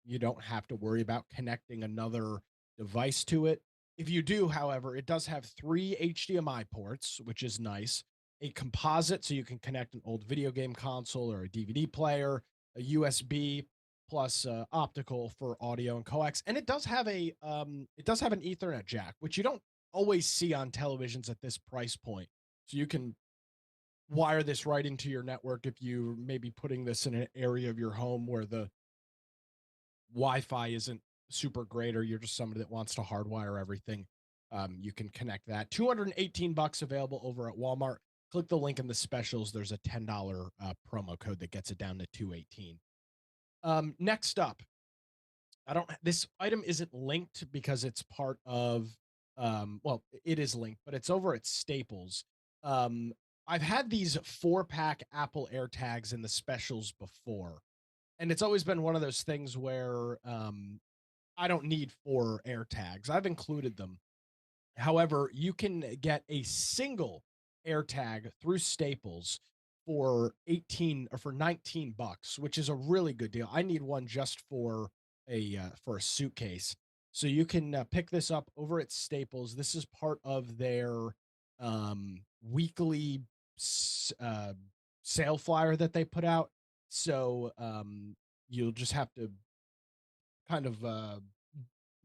you don't have to worry about connecting another device to it. If you do, however, it does have 3 HDMI ports, which is nice. A composite, so you can connect an old video game console or a DVD player, a USB, plus optical for audio and coax, and it does have an Ethernet jack, which you don't always see on televisions at this price point. So you can wire this right into your network if you maybe putting this in an area of your home where the Wi-Fi isn't super great, or you're just somebody that wants to hardwire everything. You can connect that. $218 available over at Walmart. Click the link in the specials. There's a $10 promo code that gets it down to 218. Next up, this item isn't linked because it's part of well, it is linked, but it's over at Staples. Um, I've had these 4-pack Apple AirTags in the specials before, and it's always been one of those things where I don't need 4 AirTags. I've included them. However, you can get a single AirTag through Staples for 18 or for $19, which is a really good deal. I need one just for a suitcase. So you can pick this up over at Staples. This is part of their weekly sale flyer that they put out. So you'll just have to kind of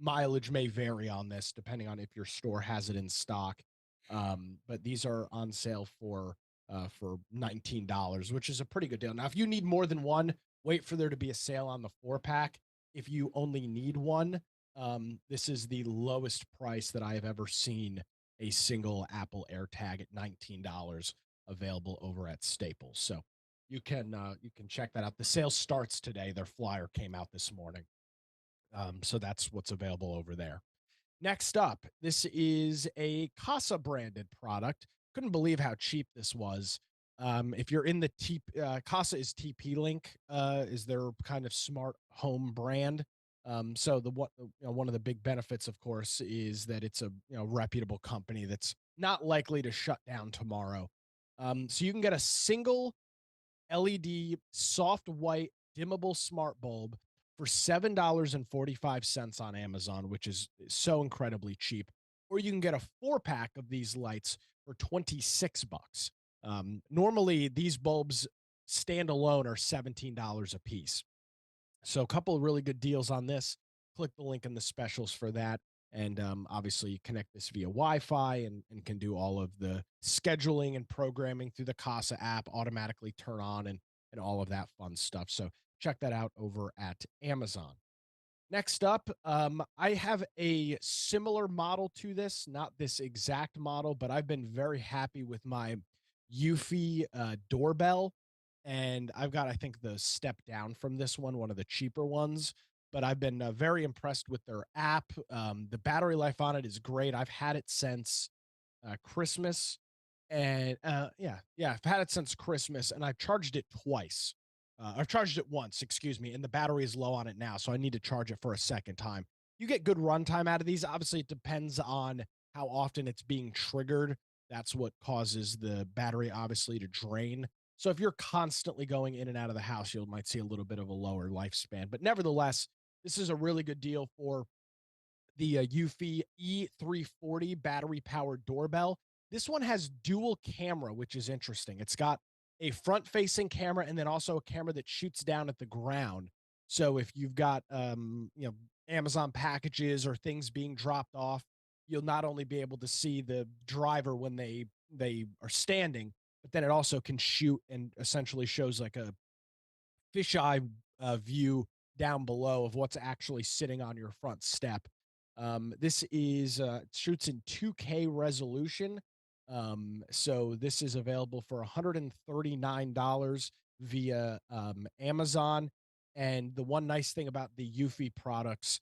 mileage may vary on this depending on if your store has it in stock. But these are on sale for $19, which is a pretty good deal. Now, if you need more than one, wait for there to be a sale on the 4-pack. If you only need one, this is the lowest price that I have ever seen a single Apple AirTag at $19 available over at Staples. So you can check that out. The sale starts today. Their flyer came out this morning. So that's what's available over there. Next up, this is a Casa branded product. Couldn't believe how cheap this was. If you're in the Casa is TP Link, is their kind of smart home brand. So one of the big benefits, of course, is that it's a reputable company that's not likely to shut down tomorrow. So you can get a single LED soft white dimmable smart bulb for $7.45 on Amazon, which is so incredibly cheap. Or you can get a 4-pack of these lights for $26. Normally, these bulbs standalone are $17 a piece. So a couple of really good deals on this. Click the link in the specials for that. And obviously, you connect this via Wi-Fi and can do all of the scheduling and programming through the Casa app, automatically turn on and all of that fun stuff. So check that out over at Amazon. Next up, I have a similar model to this, not this exact model, but I've been very happy with my Eufy doorbell. And I've got, I think, the step down from this one of the cheaper ones. But I've been very impressed with their app. The battery life on it is great. I've had it since Christmas. And I've had it since Christmas, and I've charged it twice. I've charged it once, excuse me, and the battery is low on it now, so I need to charge it for a second time. You get good runtime out of these. Obviously, it depends on how often it's being triggered. That's what causes the battery, obviously, to drain. So if you're constantly going in and out of the house, you might see a little bit of a lower lifespan. But nevertheless, this is a really good deal for the Eufy E340 battery-powered doorbell. This one has dual camera, which is interesting. It's got a front-facing camera and then also a camera that shoots down at the ground. So if you've got Amazon packages or things being dropped off, you'll not only be able to see the driver when they are standing, but then it also can shoot and essentially shows like a fisheye view down below of what's actually sitting on your front step. This is shoots in 2K resolution. So this is available for $139 via Amazon. And the one nice thing about the Eufy products,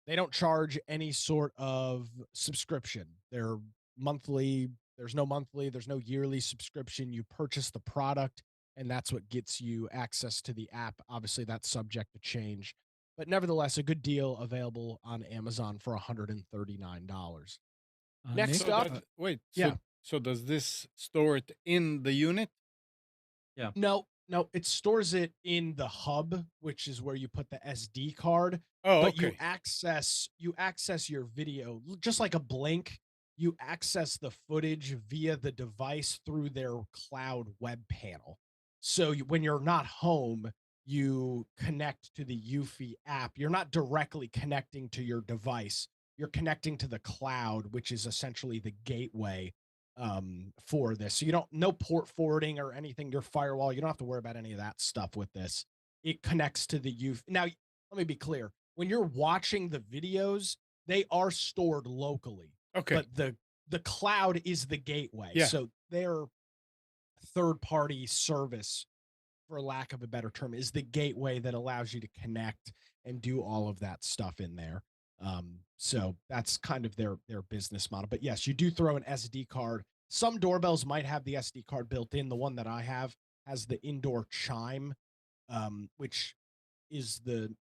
they don't charge any sort of subscription. They're monthly. There's no monthly, there's no yearly subscription. You purchase the product, and that's what gets you access to the app. Obviously, that's subject to change, but nevertheless, a good deal available on Amazon for $139. Next So up, wait, yeah. so does this store it in the unit? Yeah. No, it stores it in the hub, which is where you put the SD card. Oh, But okay. you access your video just like a Blink. You access the footage via the device through their cloud web panel. So when you're not home, you connect to the Eufy app. You're not directly connecting to your device. You're connecting to the cloud, which is essentially the gateway for this. So you don't no port forwarding or anything. Your firewall, you don't have to worry about any of that stuff with this. It connects to the UFI. Now, let me be clear. When you're watching the videos, they are stored locally, Okay. but the cloud is the gateway. Yeah. So their third party service, for lack of a better term, is the gateway that allows you to connect and do all of that stuff in there. So that's kind of their business model. But yes, you do throw an SD card. Some doorbells might have the SD card built in. The one that I have has the indoor chime, which is the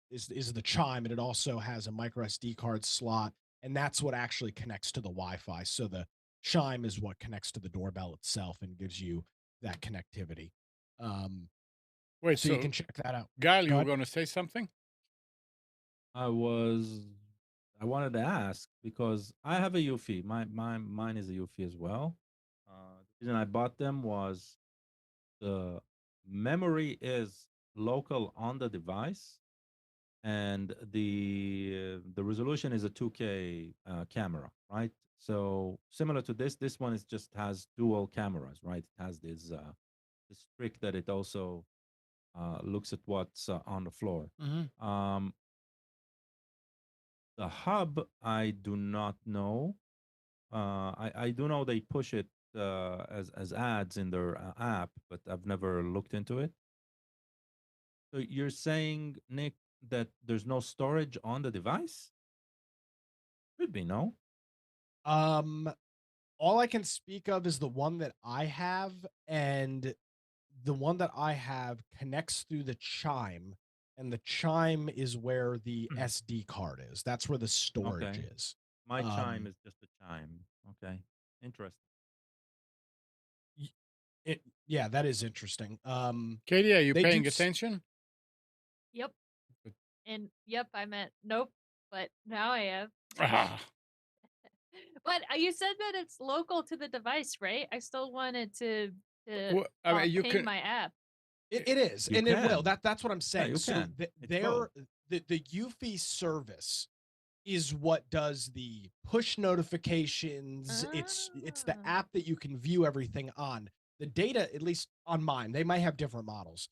chime, and it also has a micro SD card slot, and that's what actually connects to the Wi-Fi. So the chime is what connects to the doorbell itself and gives you that connectivity. Um, Wait, so you so can check that out. Gal, Go you were ahead. going to say something? I wanted to ask because I have a Eufy. Mine is a Eufy as well. The reason I bought them was the memory is local on the device, and the resolution is a 2K camera, right? So similar to this one is just has dual cameras, right? It has this trick that it also looks at what's on the floor. Mm-hmm. The hub, I do not know. I do know they push it as ads in their app, but I've never looked into it. So you're saying, Nick, that there's no storage on the device? Could be, no? Um, all I can speak of is the one that I have, and the one that I have connects through the chime, and the chime is where the Mhm. SD card is. That's where the storage Okay. is. My chime Um, is just a chime. Okay. Interesting. y- yeah, that is interesting. Katie, are you They do. paying attention? Yep. But- And yep, I meant nope, but now I am. Ah, But you said that it's local to the device, right? I still wanted to I mean, you ping can. my app. It is, You and it will. can. That's what I'm Yeah, saying. you So can. It's both. the Eufy service is what does the push notifications. It's the Ah. app that you can view everything on. The data, at least on mine, they might have different models.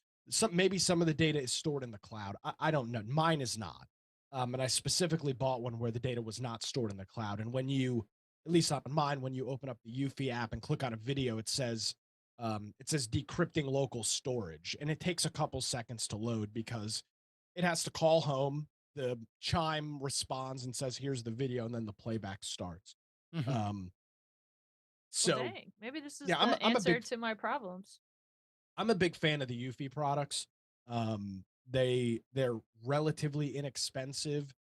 Maybe some of the data is stored in the cloud. I don't know. Mine is not. And I specifically bought one where the data was not stored in the cloud. And when you, at least on mine, when you open up the Eufy app and click on a video, it says decrypting local storage, and it takes a couple seconds to load because it has to call home. The chime responds and says, "Here's the video," and then the playback starts. Mhm. Um, Well, so dang. Maybe this is yeah, the answer to my problems. I'm a big fan of the Eufy products. They're relatively inexpensive.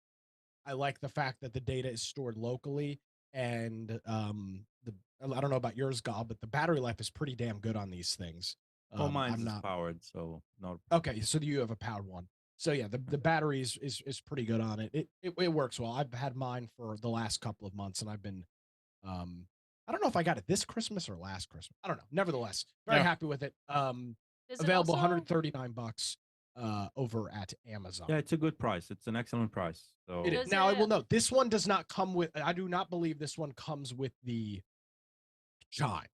I like the fact that the data is stored locally, and the I don't know about yours, Gal, but the battery life is pretty damn good on these things. Oh, mine's I'm is not powered, so no. okay. So you have a powered one. So yeah, the battery is pretty good on it. It works well. I've had mine for the last couple of months, and I've been um I don't know if I got it this Christmas or last Christmas. I don't know. Nevertheless, very Yeah. happy with it. Is it Available also 139 bucks over at Amazon. Yeah, it's a good price. It's an excellent price. So Does Now I will it note this one does not come with. I do not believe this one comes with the chime.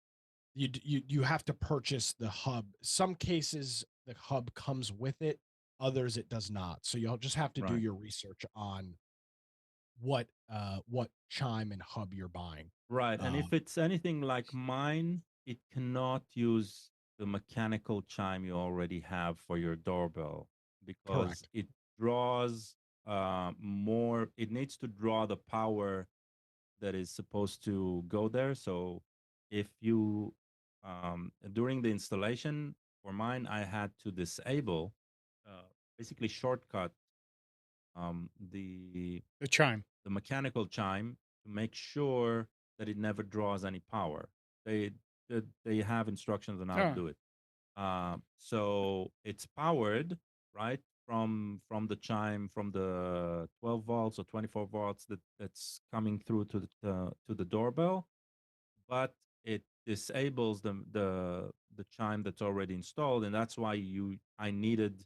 You have to purchase the hub. Some cases the hub comes with it. Others it does not. So you'll just have to do right. your research on what chime and hub you're buying. Right. And if it's anything like mine, it cannot use the mechanical chime you already have for your doorbell because Correct. it draws more, it needs to draw the power that is supposed to go there. So if you, during the installation for mine, I had to disable, basically shortcut the The chime. mechanical chime to make sure that it never draws any power. They they have instructions on how to Oh. do it. So it's powered right from the chime from the 12 volts or 24 volts that's coming through to the doorbell, but it disables the chime that's already installed, and that's why I needed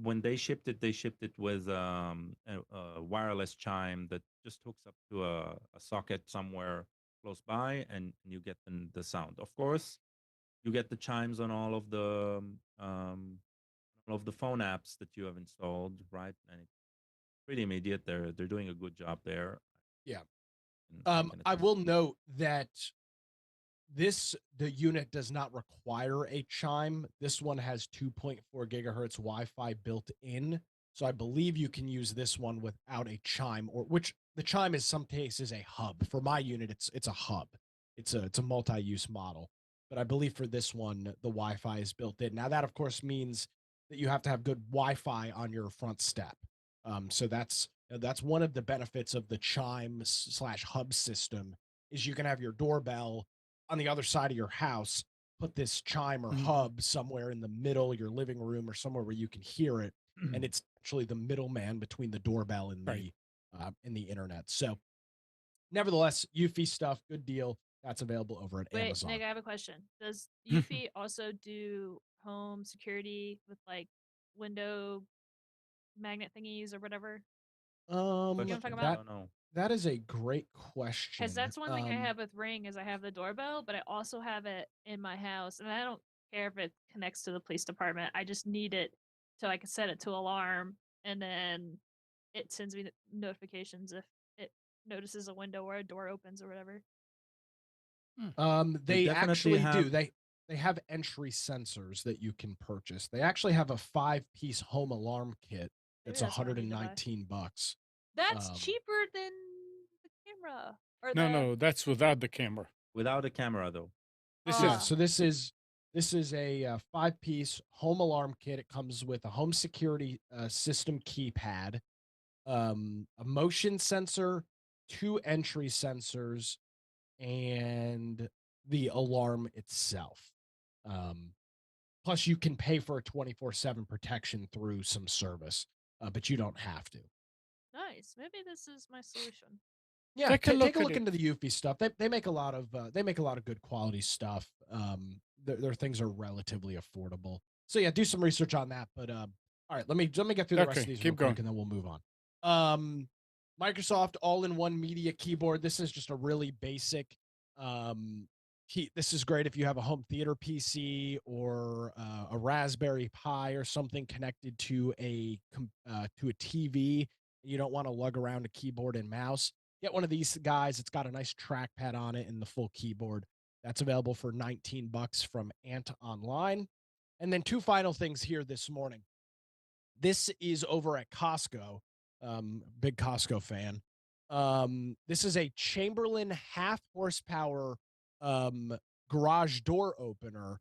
when they shipped it with a wireless chime that just hooks up to a socket somewhere close by, and you get the sound. Of course, you get the chimes on all of the phone apps that you have installed, right? And it's pretty immediate. They're doing a good job there. Yeah. I can I attest. will note that the unit does not require a chime. This one has 2.4 gigahertz Wi-Fi built in. So I believe you can use this one without a chime, or which the chime is some cases a hub. For my unit, it's a hub. It's a multi-use model. But I believe for this one, the Wi-Fi is built in. Now that of course means that you have to have good Wi-Fi on your front step. So that's one of the benefits of the chime slash hub system is you can have your doorbell on the other side of your house, put this chime or Mhm. hub somewhere in the middle, your living room or somewhere where you can hear it, and it's actually the middleman between the doorbell and Right. the internet. So, nevertheless, Eufy stuff, good deal. That's available over at Wait, Amazon. Nick, I have a question. Does Eufy also do home security with like window magnet thingies or whatever? You know what I'm talking Question. I about? That don't know. that is a great Because question. that's one thing I have with Ring is I have the doorbell, but I also have it in my house, and I don't care if it connects to the police department. I just need it so I can set it to alarm, and then it sends me notifications if it notices a window or a door opens or whatever. They They definitely actually do. have. They have entry sensors that you can purchase. They actually have a 5-piece home alarm kit Maybe that's that's what I need to buy. $119. That's Um, cheaper than the camera or No, the. no, that's without the camera. Without a camera, though. This yeah, is so this is a 5-piece home alarm kit. It comes with a home security system keypad, a motion sensor, 2 entry sensors, and the alarm itself. Um, Plus, you can pay for a 24/7 protection through some service, but you don't have to. Nice. Maybe this is my solution. Yeah, take a take look a at look it. into the Eufy stuff. They make a lot of good quality stuff. Their things are relatively affordable. So yeah, do some research on that. But all right, let me get through the rest of Okay, these real keep quick, going. and then we'll move on. Um, Microsoft all-in-one media keyboard. This is just a really basic key. This is great if you have a home theater PC or a Raspberry Pi or something connected to a TV. You don't want to lug around a keyboard and mouse. Get one of these guys. It's got a nice trackpad on it and the full keyboard. That's available for $19 from Ant Online. And then 2 final things here this morning. This is over at Costco. Big Costco fan. This is a Chamberlain half horsepower um, garage door opener.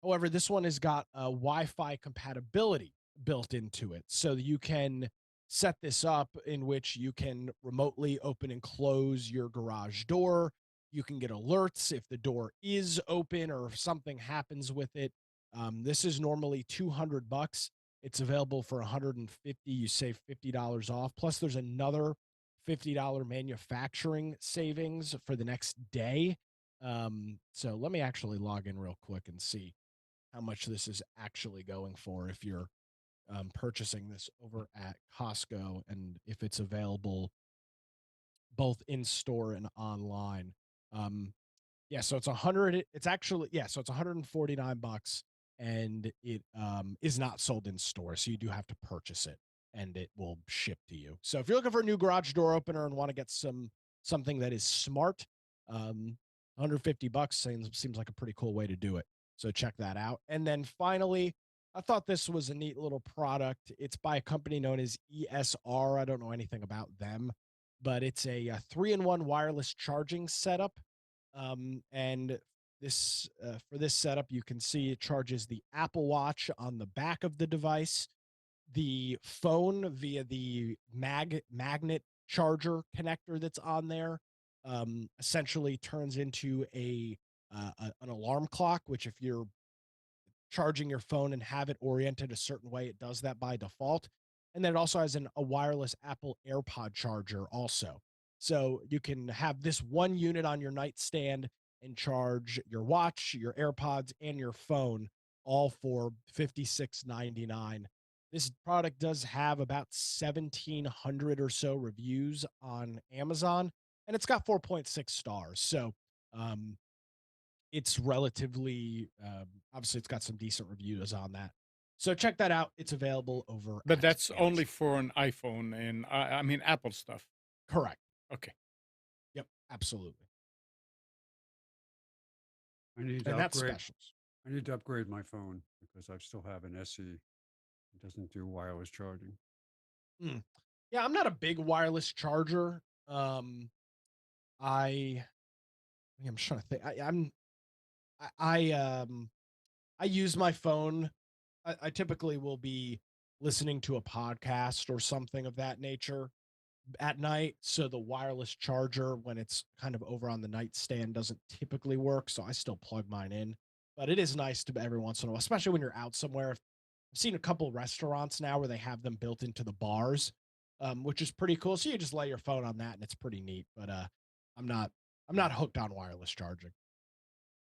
However, this one has got Wi-Fi compatibility built into it, so you can set this up in which you can remotely open and close your garage door. You can get alerts if the door is open or if something happens with it. This is normally $200. It's available for 150. You save $50 off. Plus, there's another $50 manufacturing savings for the next day. So let me actually log in real quick and see how much this is actually going for if you're purchasing this over at Costco and if it's available both in store and online. Um, yeah, so it's 100. It's actually so it's 149 bucks, and it is not sold in store, so you do have to purchase it, and it will ship to you. So if you're looking for a new garage door opener and want to get something that is smart, 150 bucks seems like a pretty cool way to do it. So check that out. And then finally, I thought this was a neat little product. It's by a company known as ESR. I don't know anything about them, but it's a 3-in-1 wireless charging setup. And this for this setup, you can see it charges the Apple Watch on the back of the device, the phone via the magnet charger connector that's on there. Essentially turns into an alarm clock, which if you're charging your phone and have it oriented a certain way, it does that by default. And then it also has a wireless Apple AirPod charger also. So you can have this one unit on your nightstand and charge your watch, your AirPods, and your phone all for $56.99. This product does have about 1,700 or so reviews on Amazon, and it's got 4.6 stars. So It's relatively obviously it's got some decent reviews on that. So check that out. It's available over But at that's only Amazon. for an iPhone and I mean Apple stuff. Correct. Okay. Yep, absolutely. I need to And that's upgrade. specials. I need to upgrade my phone because I still have an SE. It doesn't do wireless charging. Mm. Yeah, I'm not a big wireless charger. I I'm just trying to think. I use my phone. I typically will be listening to a podcast or something of that nature at night. So the wireless charger, when it's kind of over on the nightstand, doesn't typically work. So I still plug mine in. But it is nice to every once in a while, especially when you're out somewhere. I've seen a couple restaurants now where they have them built into the bars, which is pretty cool. So you just lay your phone on that, and it's pretty neat. But I'm not I'm not hooked on wireless charging.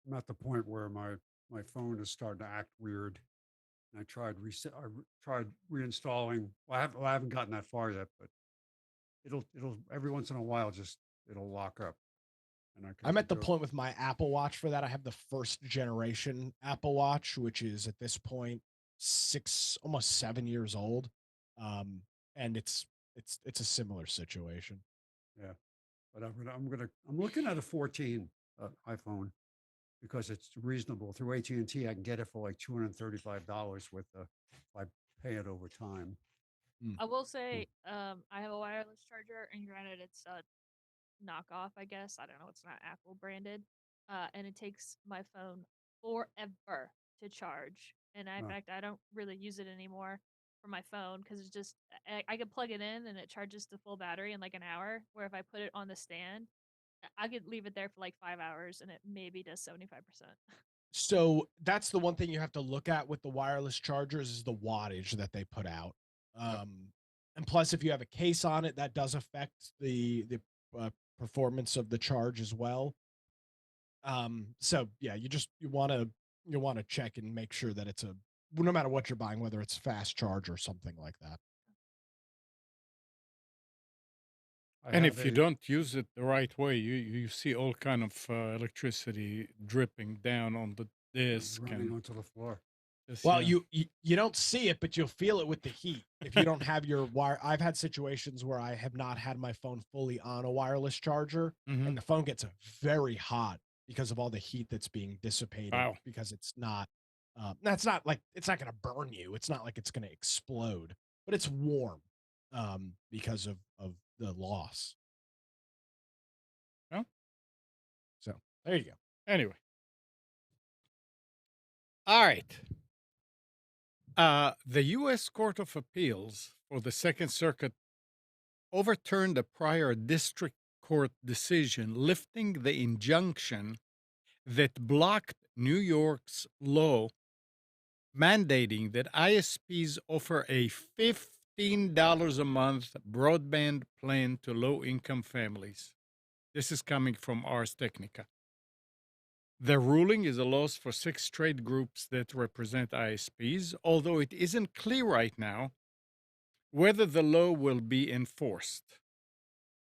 I'm at the point where my phone is starting to act weird. And I tried tried reinstalling. Well, I haven't gotten that far yet, but it'll every once in a while just it'll lock up, and I I'm have to at the go. point with my Apple Watch for that. I have the first generation Apple Watch, which is at this point almost 7 years old, and it's a similar situation. Yeah, but I'm looking at a 14 iPhone because it's reasonable through AT&T. I can get it for like $235 with if I pay it over time. I will Hmm. say, I have a wireless charger, and granted, it's a knockoff, I guess. I don't know, it's not Apple branded. And it takes my phone forever to charge. And in Uh, fact, I don't really use it anymore for my phone because it's just I could plug it in and it charges to full battery in like an hour. Where if I put it on the stand, I could leave it there for like 5 hours and it maybe does 75%. So that's the one thing you have to look at with the wireless chargers is the wattage that they put out. Yep. And plus, if you have a case on it, that does affect the performance of the charge as well. So yeah, you want to check and make sure that it's a no matter what you're buying, whether it's fast charge or something like that. I And have if you a don't use it the right way, you see all kind of electricity dripping down on the disk running and onto the floor. just Well, yeah. you don't see it, but you'll feel it with the heat. If you don't have your wire, I've had situations where I have not had my phone fully on a wireless charger, Hmm. and the phone gets very hot because of all the heat that's being dissipated. Wow. Because it's not, that's not like it's not going to burn you. It's not like it's going to explode, but it's warm, because of the loss. Well, So there you go. anyway, all right. The U.S. Court of Appeals for the Second Circuit overturned a prior district court decision lifting the injunction that blocked New York's law mandating that ISPs offer a $15 a month broadband plan to low income families. This is coming from Ars Technica. The ruling is a loss for 6 trade groups that represent ISPs, although it isn't clear right now whether the law will be enforced.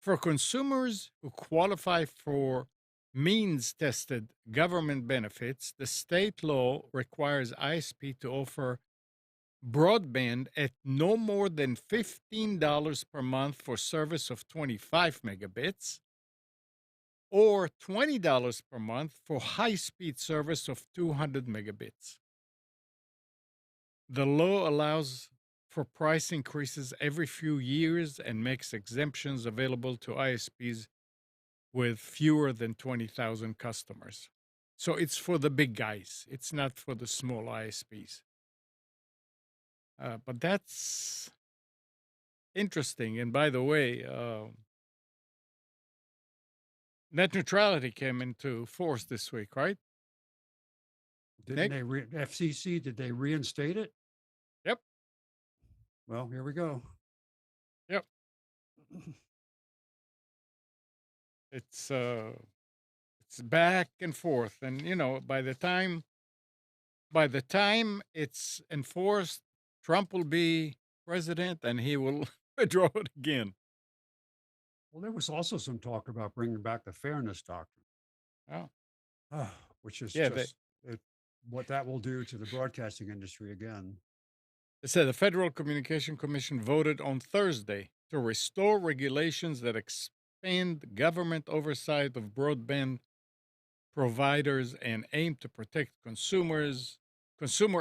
For consumers who qualify for means tested government benefits, the state law requires ISP to offer broadband at no more than $15 per month for service of 25 megabits or $20 per month for high speed service of 200 megabits. The law allows for price increases every few years and makes exemptions available to ISPs with fewer than 20,000 customers. So it's for the big guys, it's not for the small ISPs. But that's interesting. And by the way, net neutrality came into force this week, right? Didn't Nick? they FCC? Did they reinstate it? Yep. Well, here we go. Yep. It's back and forth, and by the time it's enforced, Trump will be president, and he will withdraw it again. Well, there was also some talk about bringing back the fairness doctrine. Oh, which is yeah. just what that will do to the broadcasting industry again. They said the Federal Communication Commission voted on Thursday to restore regulations that expand government oversight of broadband providers and aim to protect consumer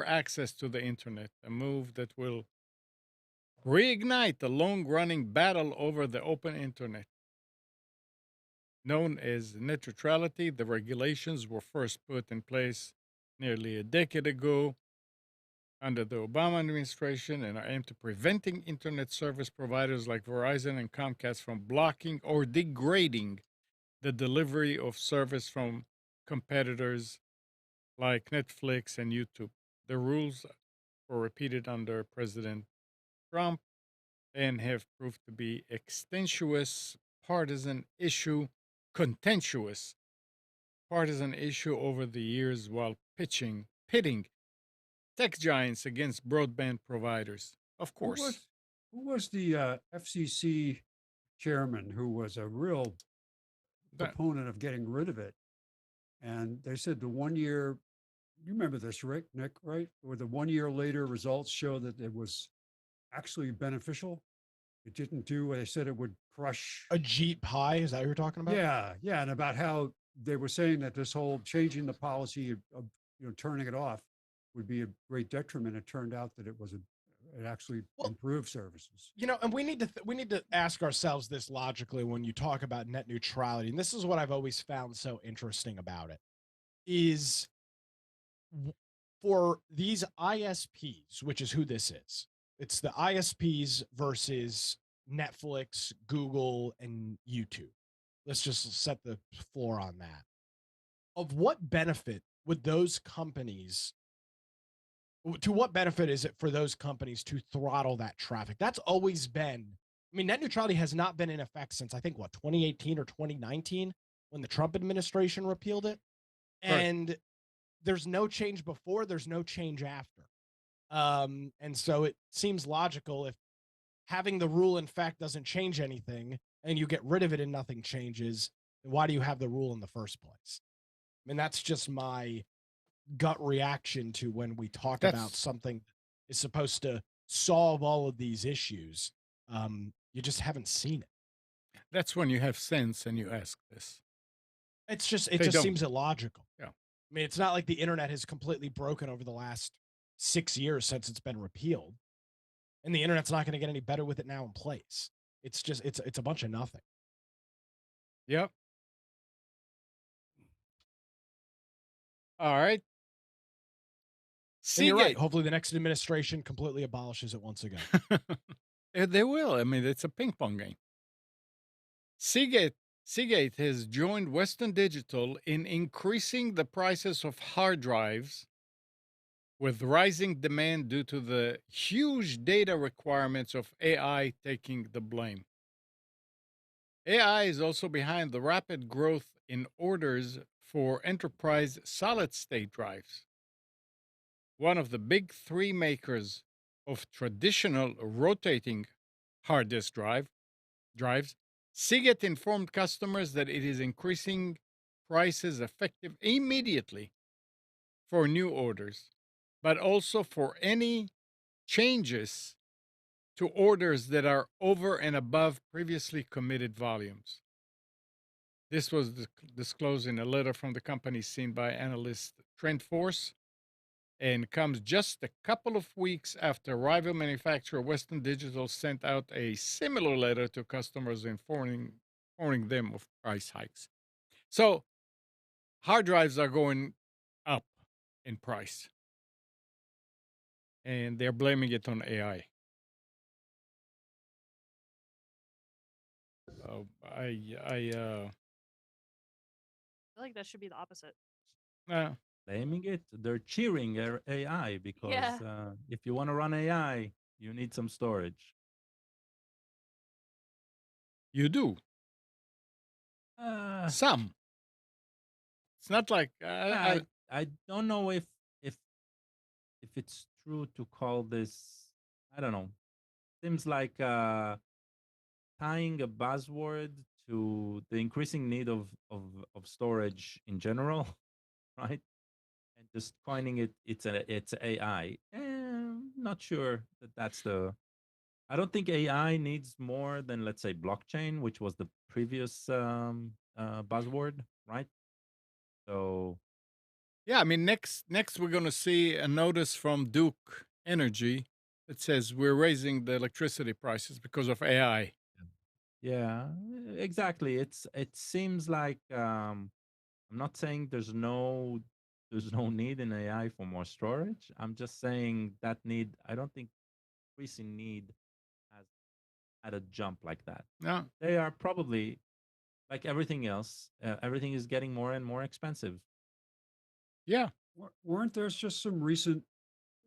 access to the internet, a move that will reignite the long-running battle over the open internet. Known as net neutrality, the regulations were first put in place nearly a decade ago under the Obama administration and are aimed to preventing internet service providers like Verizon and Comcast from blocking or degrading the delivery of service from competitors like Netflix and YouTube. The rules were repeated under President Trump and have proved to be extensuous partisan issue, contentious partisan issue over the years while pitting tech giants against broadband providers. Of Who course. was who was the FCC chairman who was a real That- proponent of getting rid of it? And they said the 1 year. You remember this, Rick, Nick, right? Or the 1 year later results show that it was actually beneficial. It didn't do what they said it would crush. Ajit Pai, is that what you're talking about? Yeah, and about how they were saying that this whole changing the policy of turning it off would be a great detriment. It turned out that it actually Well, improved services. And we need to ask ourselves this logically when you talk about net neutrality. And this is what I've always found so interesting about it is for these ISPs, which is who this is. It's the ISPs versus Netflix, Google, and YouTube. Let's just set the floor on that. Of what benefit would those companies to what benefit is it for those companies to throttle that traffic? That's always been, I mean, net neutrality has not been in effect since I think 2018 or 2019 when the Trump administration repealed it. Right. And there's no change before, there's no change after. And so it seems logical if having the rule in fact doesn't change anything and you get rid of it and nothing changes, then why do you have the rule in the first place? I mean, that's just my gut reaction to when we talk about That's something that is supposed to solve all of these issues. You just haven't seen it. that's when you have sense and you ask this. It just They don't. seems illogical. Yeah. I mean, it's not like the internet has completely broken over the last 6 years since it's been repealed, and the internet's not going to get any better with it now in place. It's just it's a bunch of nothing. Yep. All right. And you're right. Seagate. Hopefully, the next administration completely abolishes it once again. They will. I mean, it's a ping pong game. Seagate has joined Western Digital in increasing the prices of hard drives with rising demand due to the huge data requirements of AI taking the blame. AI is also behind the rapid growth in orders for enterprise solid state drives. One of the big three makers of traditional rotating hard disk drives, Seagate informed customers that it is increasing prices effective immediately for new orders, but also for any changes to orders that are over and above previously committed volumes. This was disclosed in a letter from the company seen by analyst TrendForce and comes just a couple of weeks after rival manufacturer Western Digital sent out a similar letter to customers informing them of price hikes. So, hard drives are going up in price, and they're blaming it on AI. I feel like that should be the opposite. Blaming it, they're cheering AI because Yeah. if you want to run AI, you need some storage. You do Uh, some. It's not like I don't know if it's true to call this. I don't know. Seems like tying a buzzword to the increasing need of storage in general, right? And just coining it's AI. Not sure that that's the. I don't think AI needs more than, let's say, blockchain, which was the previous buzzword, right? So Yeah, I mean, next we're going to see a notice from Duke Energy that says we're raising the electricity prices because of AI. yeah, exactly. It seems like I'm not saying there's no need in AI for more storage. I'm just saying that need. I don't think increasing need has had a jump like that. No, They are probably like everything else. Everything is getting more and more expensive. yeah, Weren't there just some recent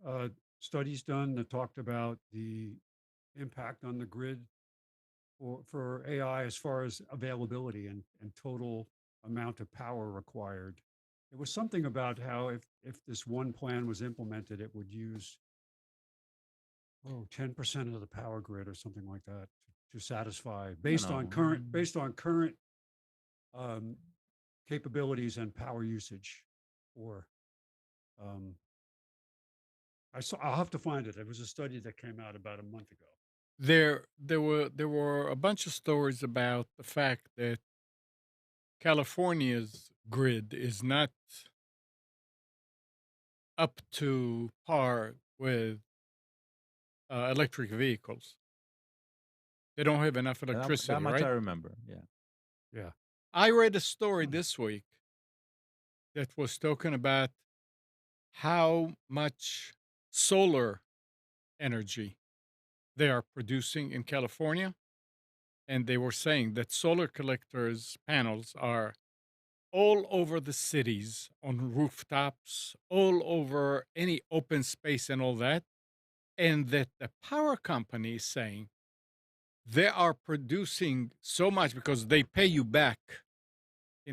uh, studies done that talked about the impact on the grid for AI as far as availability and total amount of power required? It was something about how if this one plan was implemented, it would use 10% of the power grid or something like that to satisfy I don't know. based on current um, capabilities and power usage. Or um, I'll have to find it. It was a study that came out about a month ago. there were a bunch of stories about the fact that California's grid is not up to par with electric vehicles. They don't have enough That electricity, much I right? remember. Yeah. Yeah. I read a story this week that was talking about how much solar energy they are producing in California. And they were saying that solar collectors panels are all over the cities, on rooftops, all over any open space and all that. And that the power company is saying they are producing so much because they pay you back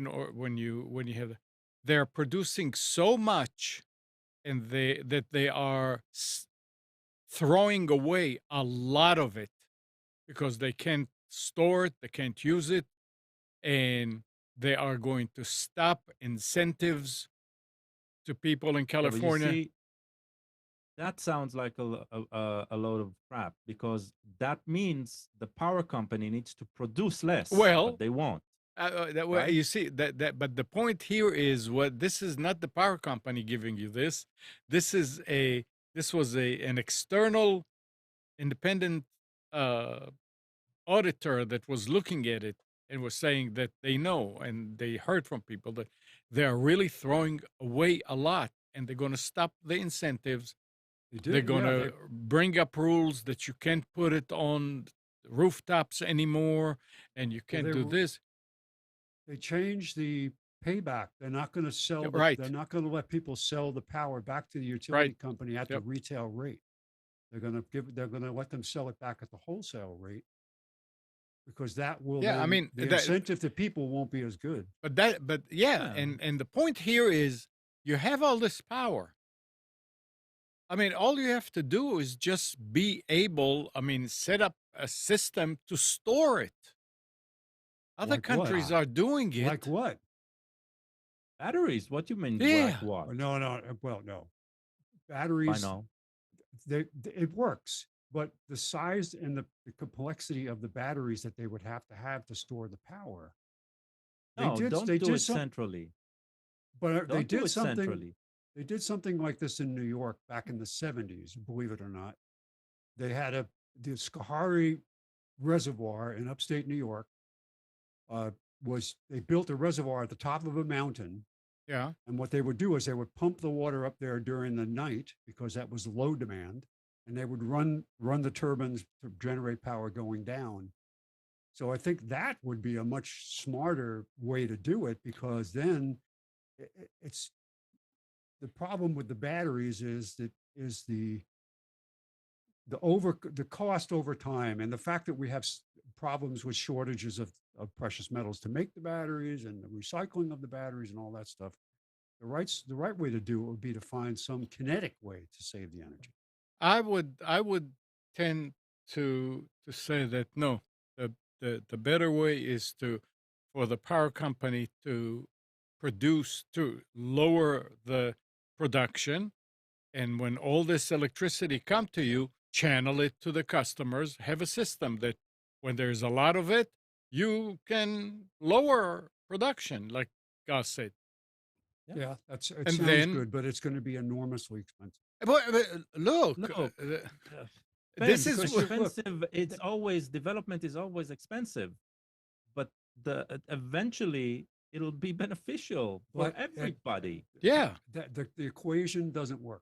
or when you have they're producing so much and they are throwing away a lot of it because they can't store it, they can't use it, and they are going to stop incentives to people in Yeah, but you California. see, that sounds like a load of crap because that means the power company needs to produce less, Well, but they won't, you right? see but the point here is what this is not the power company giving you this. This is a this was an external independent uh, auditor that was looking at it and was saying that they know and they heard from people that they are really throwing away a lot and they're going to stop the incentives. They They're did. going Yeah. to bring up rules that you can't put it on rooftops anymore and you Well, can't do this. they changed the payback. They're not going to Yeah, sell right, they're not going to let people sell the power back to the right. utility company at the Yep. retail rate. They're going to let them sell it back at the wholesale rate because that will Yeah, I then mean the that, incentive to people won't be as good. but yeah, Yeah. and the point here is you have all this power. I mean, all you have to do is just be able, I mean, set up a system to store it. Other Like what? countries are doing Like it. what? Batteries. What do you mean? Like Yeah. what? No, no. Well, no. I Batteries, know. it works, but the size and the complexity of the batteries that they would have to store the power. No, They don't do did it some, centrally. but Don't do it centrally. they did something like this in New York back in the 70s, believe it or not. They had the Schoharie Reservoir in upstate New York. Uh, they built a reservoir at the top of a mountain, Yeah. and what they would do is they would pump the water up there during the night because that was low demand, and they would run the turbines to generate power going down. So I think that would be a much smarter way to do it because then it's the problem with the batteries is the cost over time and the fact that we have problems with shortages of precious metals to make the batteries and the recycling of the batteries and all that stuff. The right way to do it would be to find some kinetic way to save the energy. I would tend to say that no, the the better way is for the power company to lower the production, and when all this electricity come to you, channel it to the customers. Have a system that when there's a lot of it, you can lower production, like Gus said. Yeah, it And sounds then, good, but it's going to be enormously expensive. but look, Look, this Ben, is because what- look, expensive. It's always development is always expensive, but eventually it'll be beneficial for But, everybody. yeah. the equation doesn't work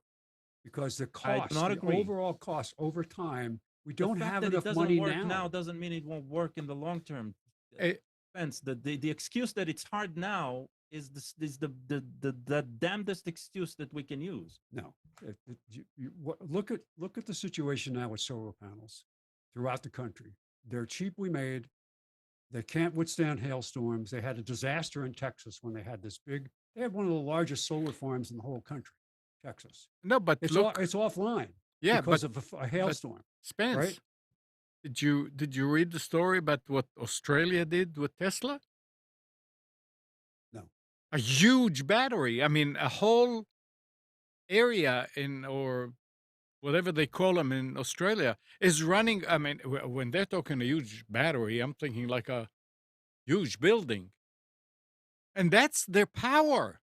because the I do cost, not the agree. overall cost over time, we The don't fact have that it enough doesn't money work now. now doesn't mean it won't work in the long term. Eh, Spence, the excuse that it's hard now is the damnedest excuse that we can use. No, look at the situation now with solar panels throughout the country. They're cheaply made. They can't withstand hailstorms. They had a disaster in Texas when they had this big. They had one of the largest solar farms in the whole country, Texas. no, but look, It's offline yeah, because but of a hailstorm. Spence, right? did you read the story about what Australia did with Tesla? No. A huge battery. I mean, a whole area or whatever they call them in Australia is running. I mean, when they're talking a huge battery, I'm thinking like a huge building, and that's their power.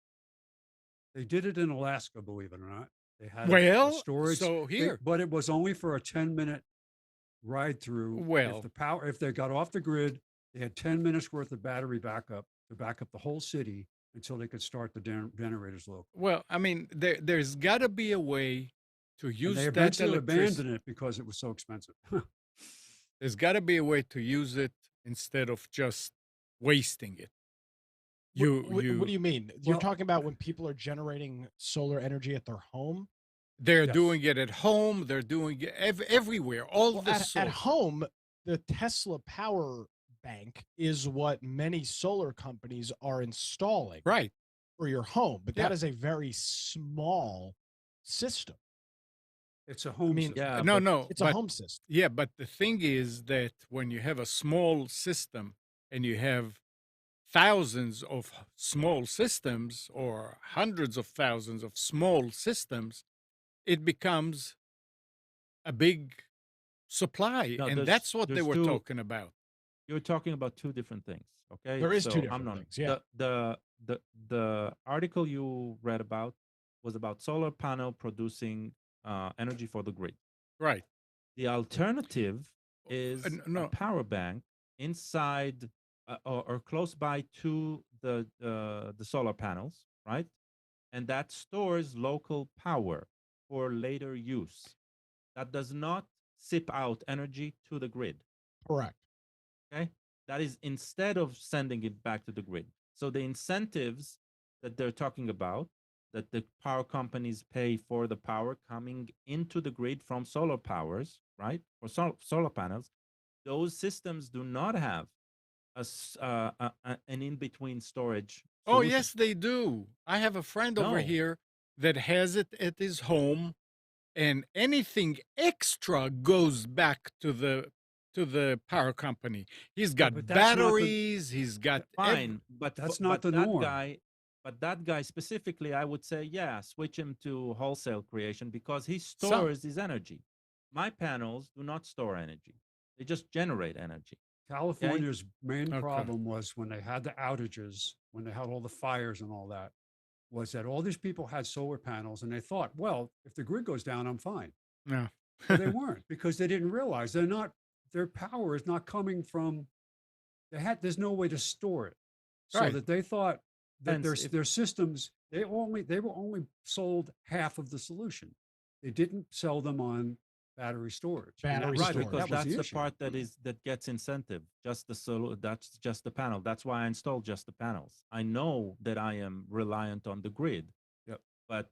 They did it in Alaska, believe it or not. They had a Well, storage. so here, but it was only for a 10-minute ride through. Well- If they got off the grid, they had 10 minutes worth of battery backup to back up the whole city until they could start the generators local. well, I mean, there's got to be a way to And use they that eventually electricity. abandoned it because it was so expensive. There's got to be a way to use it instead of just wasting it. What do you mean? You're Well- talking about when people are generating solar energy at their home? They're Yes. doing it at home. They're doing it everywhere. All Well, the at home, the Tesla power bank is what many solar companies are installing right. for your home, but that Yeah. is a very small system. It's a home mean, system. Yeah, No, but no. It's a but home system. Yeah, but the thing is that when you have a small system and you have thousands of small systems or hundreds of thousands of small systems, it becomes a big supply. No, and there's- that's what they there's were two- talking about. You're talking about two different things. Okay, There is two So, different Amnon, things, yeah. The article you read about was about solar panel producing energy for the grid. Right. The alternative is no. a power bank inside or close by to the solar panels, right? And that stores local power for later use. That does not sip out energy to the grid. Correct. Okay, that is instead of sending it back to the grid. So the incentives that they're talking about, that the power companies pay for the power coming into the grid from solar powers, right? Or solar panels, those systems do not have an in-between storage. Oh, solution. yes, they do. I have a friend over No. here that has it at his home, and anything extra goes back to the power company. He's got but that's not the- batteries. He's got Fine, but That's but not the that norm. guy. But that guy specifically, I would say, yeah, switch him to wholesale creation because he stores his energy. My panels do not store energy; they just generate energy. California's main Okay. problem was when they had the outages, when they had all the fires and all that, was that all these people had solar panels and they thought, well, if the grid goes down, I'm fine. No. But they weren't because they didn't realize their power is not coming from, there's no way to store it. So Right. that they thought that Hence, if- their systems, they were only sold half of the solution. They didn't sell them on battery storage. And that Battery was Right, storage. because that was that's the issue. part that gets incentive. Just the solo, that's just the panel. That's why I installed just the panels. I know that I am reliant on the grid. Yep. But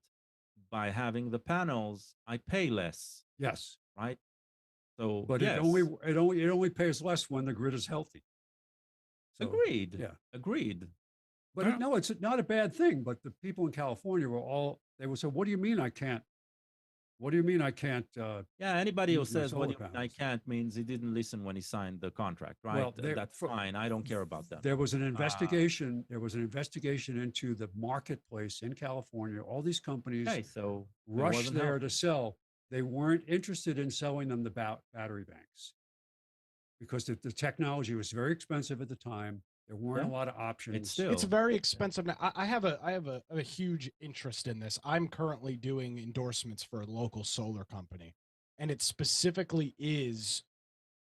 by having the panels, I pay less, Yes. right? So, But yes, it only pays less when the grid is healthy. So, agreed. yeah. Agreed. But Yeah. no, it's not a bad thing. But the people in California they would say, what do you mean I can't What do you mean I can't? Yeah, anybody who use my says what solar do you mean I panels? can't means he didn't listen when he signed the contract, right? Well, That's fine. I don't care about them. there was an investigation. There was an investigation into the marketplace in California. All these companies Okay, so it rushed wasn't there helpful. to sell. They weren't interested in selling them the battery banks because the technology was very expensive at the time. There weren't Yeah, a lot of it's options. It's still very expensive now. I have a huge interest in this. I'm currently doing endorsements for a local solar company, and it specifically is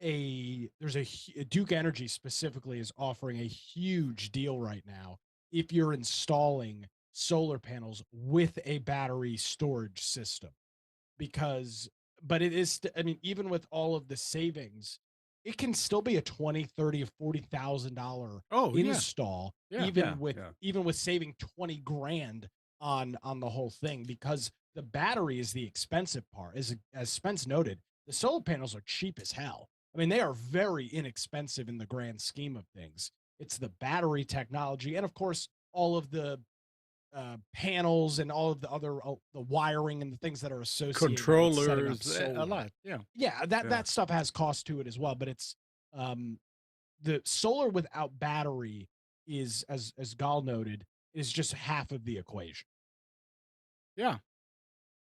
Duke Energy specifically is offering a huge deal right now if you're installing solar panels with a battery storage system, because but it is I mean, even with all of the savings, it can still be a 20, 30, or $40,000 Oh, yeah. install, Yeah. even Yeah. with Yeah. even with saving 20 grand on the whole thing, because the battery is the expensive part. As Spence noted, the solar panels are cheap as hell. I mean, they are very inexpensive in the grand scheme of things. It's the battery technology, and of course, all of the panels and all of the other the wiring and the things that are associated with setting up Controllers, a solar. lot. Yeah. Yeah, Yeah. that stuff has cost to it as well, but it's um the solar without battery is, as Gal noted, is just half of the equation. Yeah.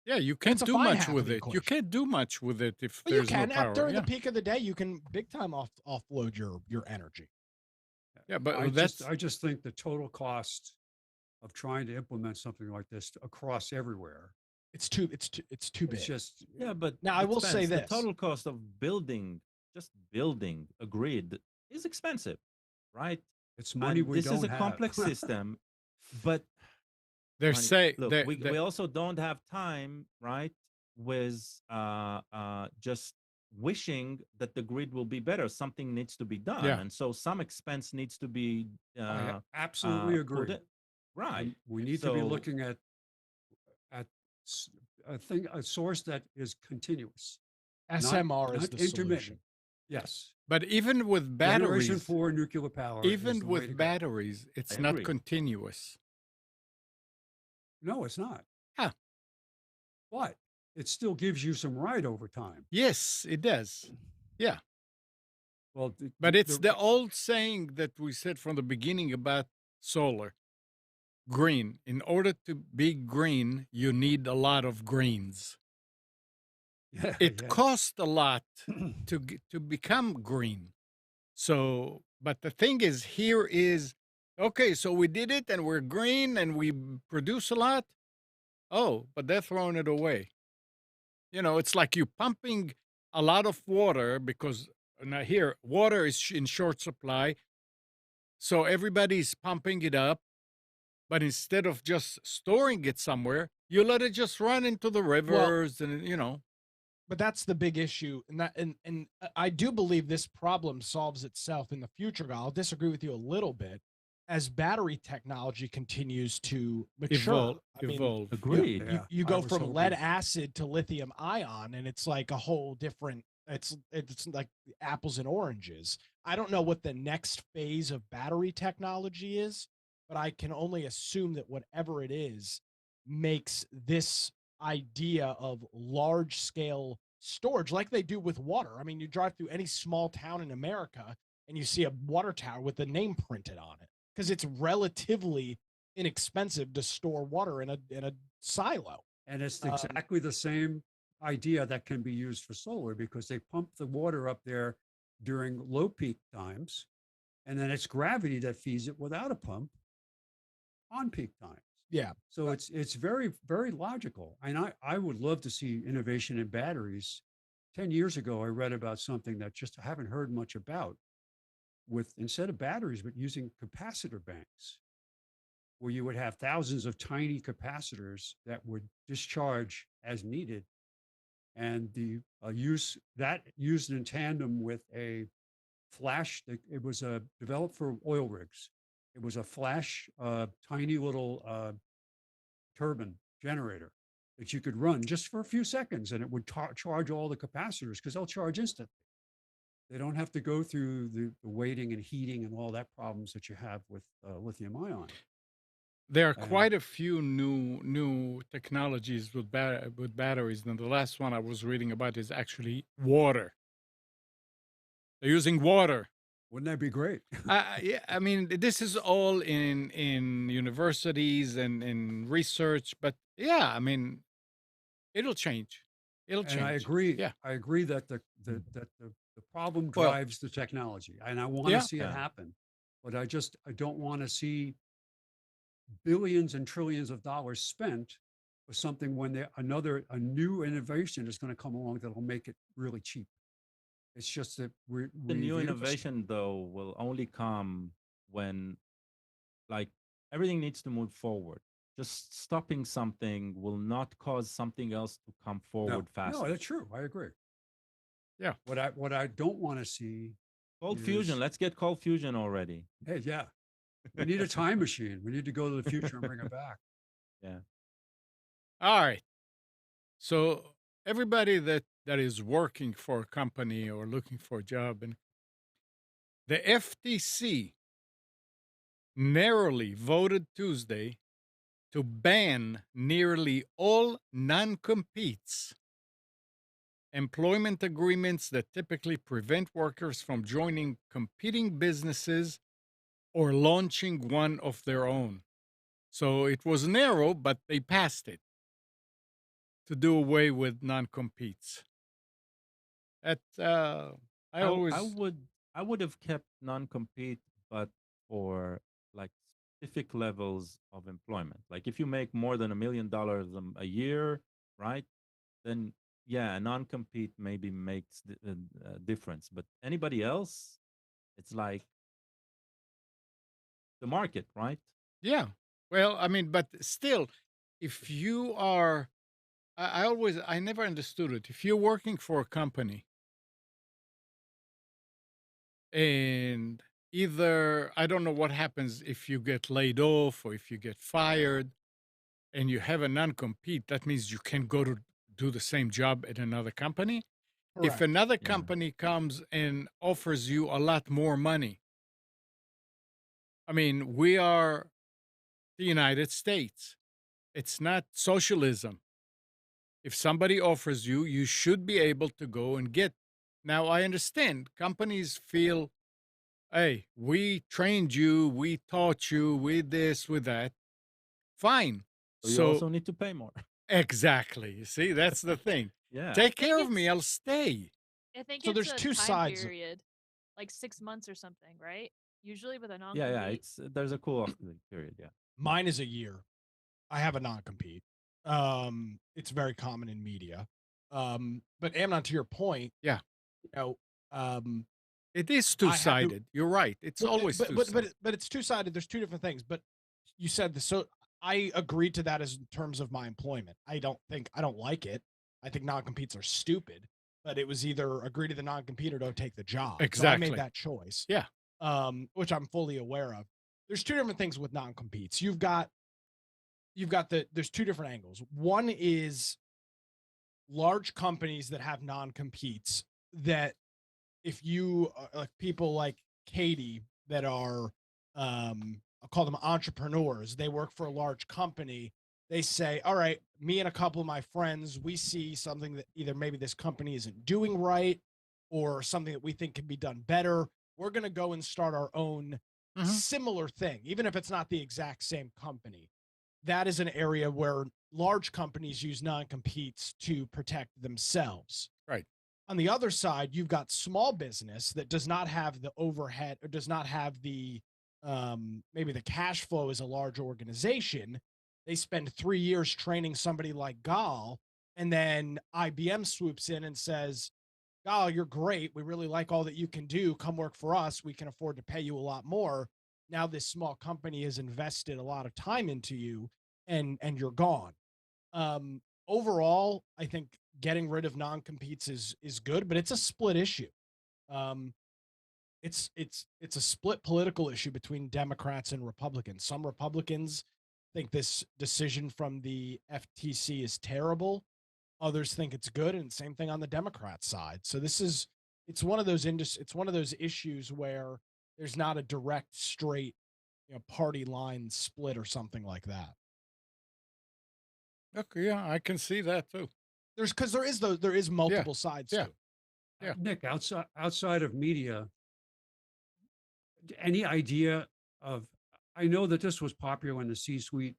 Yeah. You And can't it's a do fine much half of with the it. You equation. can't do much with it if But you there's no can at power. during the Yeah. peak of the day, you can big time offload your energy. Yeah. I But just I just think the total cost of trying to implement something like this across everywhere, It's too it's big. just yeah, but Now I will say Spence, the this. total cost of just building a grid is expensive, right? it's money And we this is don't a have. complex system, but they're honey, saying look, we also don't have time, right? With just wishing that the grid will be better. Something needs to be done, yeah. and so some expense needs to be I absolutely put agree. in. Right. And we need to be So looking at a source that is continuous, SMR is not the intermittent. solution. Yes, But even with generation batteries, 4 nuclear power is even the way to with go. batteries, it's I not agree. continuous. No, it's not. Yeah. But it still gives you some ride over time. Yes, it does. Yeah. Well, But it's the old saying that we said from the beginning about solar green. In order to be green, you need a lot of greens. yeah, It yeah. costs a lot to become green. So, but the thing is, here is okay. So we did it, and we're green, and we produce a lot. Oh, but they're throwing it away. You know, it's like you pumping a lot of water because now here water is in short supply, so everybody's pumping it up. But instead of just storing it somewhere, you let it just run into the rivers, and But that's the big issue, and I do believe this problem solves itself in the future. I'll disagree with you a little bit as battery technology continues to mature. I mean, evolve. agreed. Yeah, you I go was from hoping- lead acid to lithium ion, and it's like a whole different. It's like apples and oranges. I don't know what the next phase of battery technology is, but I can only assume that whatever it is makes this idea of large scale storage like they do with water. I mean, you drive through any small town in America and you see a water tower with the name printed on it because it's relatively inexpensive to store water in a silo. And it's exactly the same idea that can be used for solar because they pump the water up there during low peak times, and then it's gravity that feeds it without a pump on peak times. Yeah. So it's very, very logical. And I would love to see innovation in batteries. 10 years ago, I read about something that just I haven't heard much about with instead of batteries, but using capacitor banks, where you would have thousands of tiny capacitors that would discharge as needed. And the used in tandem with a flash. It was developed for oil rigs. It was a flash, tiny little turbine generator that you could run just for a few seconds, and it would charge all the capacitors because they'll charge instantly. They don't have to go through the waiting and heating and all that problems that you have with lithium ion. There are And quite a few new technologies with batteries. And the last one I was reading about is actually water. They're using water. wouldn't that be great? Yeah, I mean, this is all in universities and in research, but yeah, I mean, it'll change. It'll And I change. agree. Yeah. I agree that the problem Well, drives the technology, and I want to yeah. see it Yeah. happen. But I don't want to see billions and trillions of dollars spent for something when a new innovation is going to come along that'll make it really cheap. It's just that The new the infrastructure. innovation, though, will only come when, like, everything needs to move forward. Just stopping something will not cause something else to come forward No, faster. that's true. I agree. Yeah. What I don't want to see Cold is, fusion. Let's get cold fusion already. hey, yeah, we need a time machine. We need to go to the future and bring it back. Yeah. All right. So everybody that is working for a company or looking for a job, and the FTC narrowly voted Tuesday to ban nearly all non-competes, employment agreements that typically prevent workers from joining competing businesses or launching one of their own. So it was narrow, but they passed it to do away with non-competes. That I I always I would have kept non-compete, but for like specific levels of employment. Like if you make more than $1 million a year, right? Then yeah, a non-compete maybe makes a difference. But anybody else, it's like the market, right? yeah. Well, I mean, but still, if you are, I never understood it. If you're working for a company and either, I don't know what happens if you get laid off or if you get fired and you have a non compete, that means you can go to do the same job at another company. If Correct. another Yeah. company comes and offers you a lot more money, I mean, we are the United States. It's not socialism. If somebody offers you, you should be able to go and get. Now, I understand companies feel, hey, we trained you, we taught you, we this, with that. Fine. So you So, also need to pay more. exactly. You see, that's the thing. Yeah. I Take think care of me, it's I'll stay. I think So it's there's a two time sides. period, like 6 months or something, right? Usually with a Yeah, yeah. non-compete. It's there's a cool off period. Yeah. Mine is a year. I have a non-compete. It's very common in media. But Amnon, to your point, Yeah. you know, um, It is I have to. two-sided. You're right. It's Well, always two-sided. but it's two-sided. There's two different things. But you said this, so I agreed to that as in terms of my employment. I don't like it. I think non-competes are stupid. But it was either agree to the non-compete or don't take the job. So I Exactly. made that choice. Yeah. Which I'm fully aware of. There's two different things with non-competes. There's two different angles. One is large companies that have non-competes that if you like people like Katie that are I'll call them entrepreneurs, they work for a large company. They say, all right, me and a couple of my friends, we see something that either maybe this company isn't doing right or something that we think can be done better. We're going to go and start our own Mhm. similar thing, even if it's not the exact same company. That is an area where large companies use non-competes to protect themselves. Right. On the other side, you've got small business that does not have the overhead or does not have the maybe the cash flow as a large organization. They spend 3 years training somebody like Gal, and then IBM swoops in and says, Gal, you're great. We really like all that you can do. Come work for us. We can afford to pay you a lot more. Now this small company has invested a lot of time into you, and you're gone. Overall, I think getting rid of non-competes is good, but it's a split issue. Um, it's a split political issue between Democrats and Republicans. Some Republicans think this decision from the FTC is terrible. Others think it's good, and same thing on the Democrat side. So it's one of those issues where there's not a direct straight party line split or something like that. Okay, yeah, I can see that too. Because there is multiple sides yeah. to it. Yeah. Nick, outside of media, any idea of? I know that this was popular in the C-suite,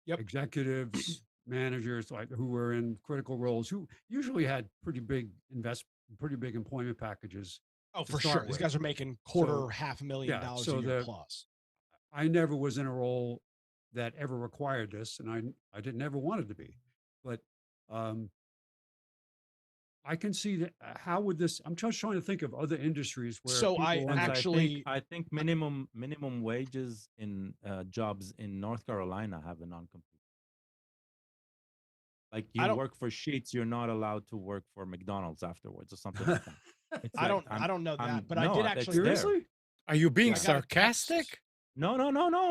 Yep. executives, managers, like who were in critical roles, who usually had pretty big employment packages. Oh, to for sure. start These with. guys are making So, $250,000 a so year plus. I never was in a role that ever required this, and I didn't ever wanted to be, but um, I can see that. How would this? I'm just trying to think of other industries where So I people end up. actually, I think minimum wages in jobs in North Carolina have a non-compete. Like I you don't, work for Sheets, you're not allowed to work for McDonald's afterwards or something like that. It's I like don't know that, but I no, did it's actually, there. Seriously? Are you being I got a text. sarcastic? No.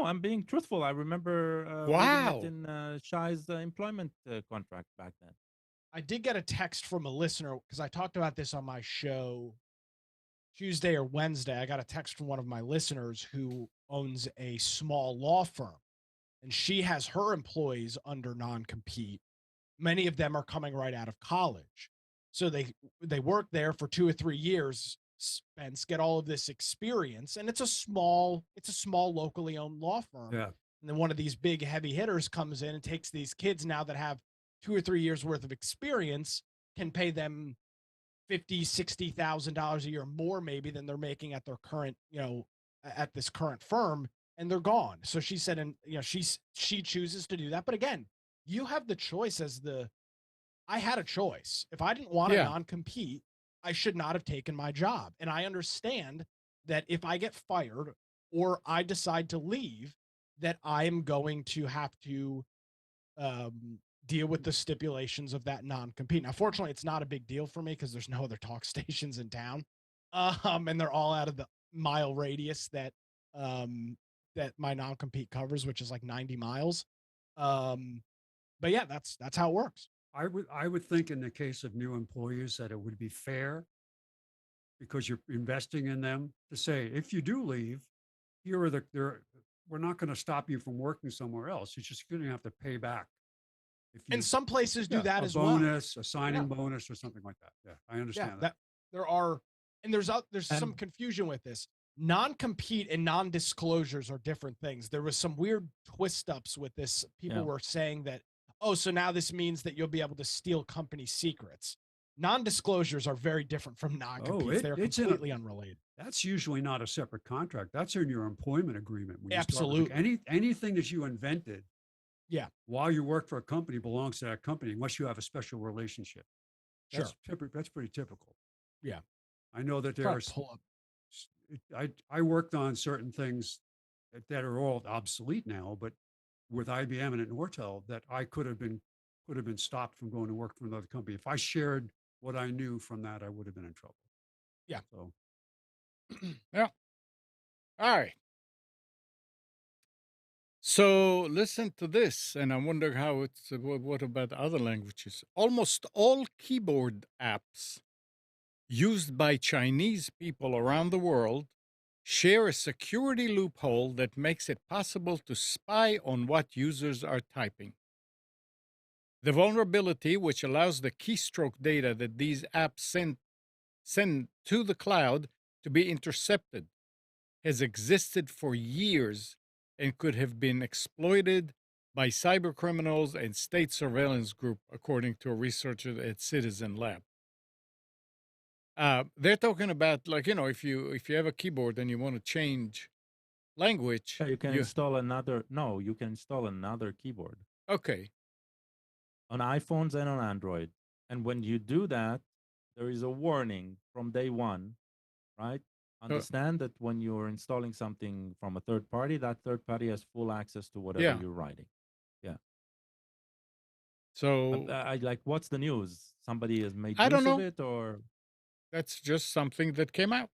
I'm being truthful. I remember reading Wow. it in Shai's employment contract back then. I did get a text from a listener because I talked about this on my show Tuesday or Wednesday. I got a text from one of my listeners who owns a small law firm, and she has her employees under non-compete. Many of them are coming right out of college, so they work there for 2 or 3 years, Spence, get all of this experience, and it's a small locally owned law firm. Yeah. And then one of these big heavy hitters comes in and takes these kids now that have 2 or 3 years worth of experience, can pay them $50,000-$60,000 a year more maybe than they're making at their current, at this current firm, and they're gone. So she said, and she chooses to do that. But again, you have the choice I had a choice. If I didn't want to Yeah. non-compete, I should not have taken my job. And I understand that if I get fired or I decide to leave, that I am going to have to deal with the stipulations of that non-compete. Now, fortunately, it's not a big deal for me because there's no other talk stations in town, and they're all out of the mile radius that my non-compete covers, which is like 90 miles. But yeah, that's how it works. I would think in the case of new employees that it would be fair because you're investing in them to say, if you do leave, here are we're not going to stop you from working somewhere else. You're just going to have to pay back. If you, And some places do that a as well. bonus, a signing bonus, or something like that. Yeah, I understand that. There are, and there's some confusion with this. Non-compete and non-disclosures are different things. There was some weird twist ups with this. People were saying that, oh, so now this means that you'll be able to steal company secrets. Non-disclosures are very different from non-competes. They're completely unrelated. That's usually not a separate contract. That's in your employment agreement. When you Absolutely. start, like anything that you invented, yeah, while you work for a company belongs to that company, unless you have a special relationship. That's that's pretty typical. Yeah, I know that there are. I worked on certain things that are all obsolete now, but with IBM and at Nortel, that I could have been stopped from going to work for another company. If I shared what I knew from that, I would have been in trouble. Yeah. So, yeah. All right. So listen to this, and I wonder how it's. What about other languages? Almost all keyboard apps used by Chinese people around the world share a security loophole that makes it possible to spy on what users are typing. The vulnerability, which allows the keystroke data that these apps send to the cloud to be intercepted, has existed for years and could have been exploited by cybercriminals and state surveillance group, according to a researcher at Citizen Lab. They're talking about, like, if you have a keyboard and you want to change language, you can install another. No, you can install another keyboard. Okay. On iPhones and on Android, and when you do that, there is a warning from day one, right? Understand that when you're installing something from a third party, that third party has full access to whatever you're writing. Yeah. So I like, what's the news? Somebody has made I use don't know. of it, or That's just something that came out.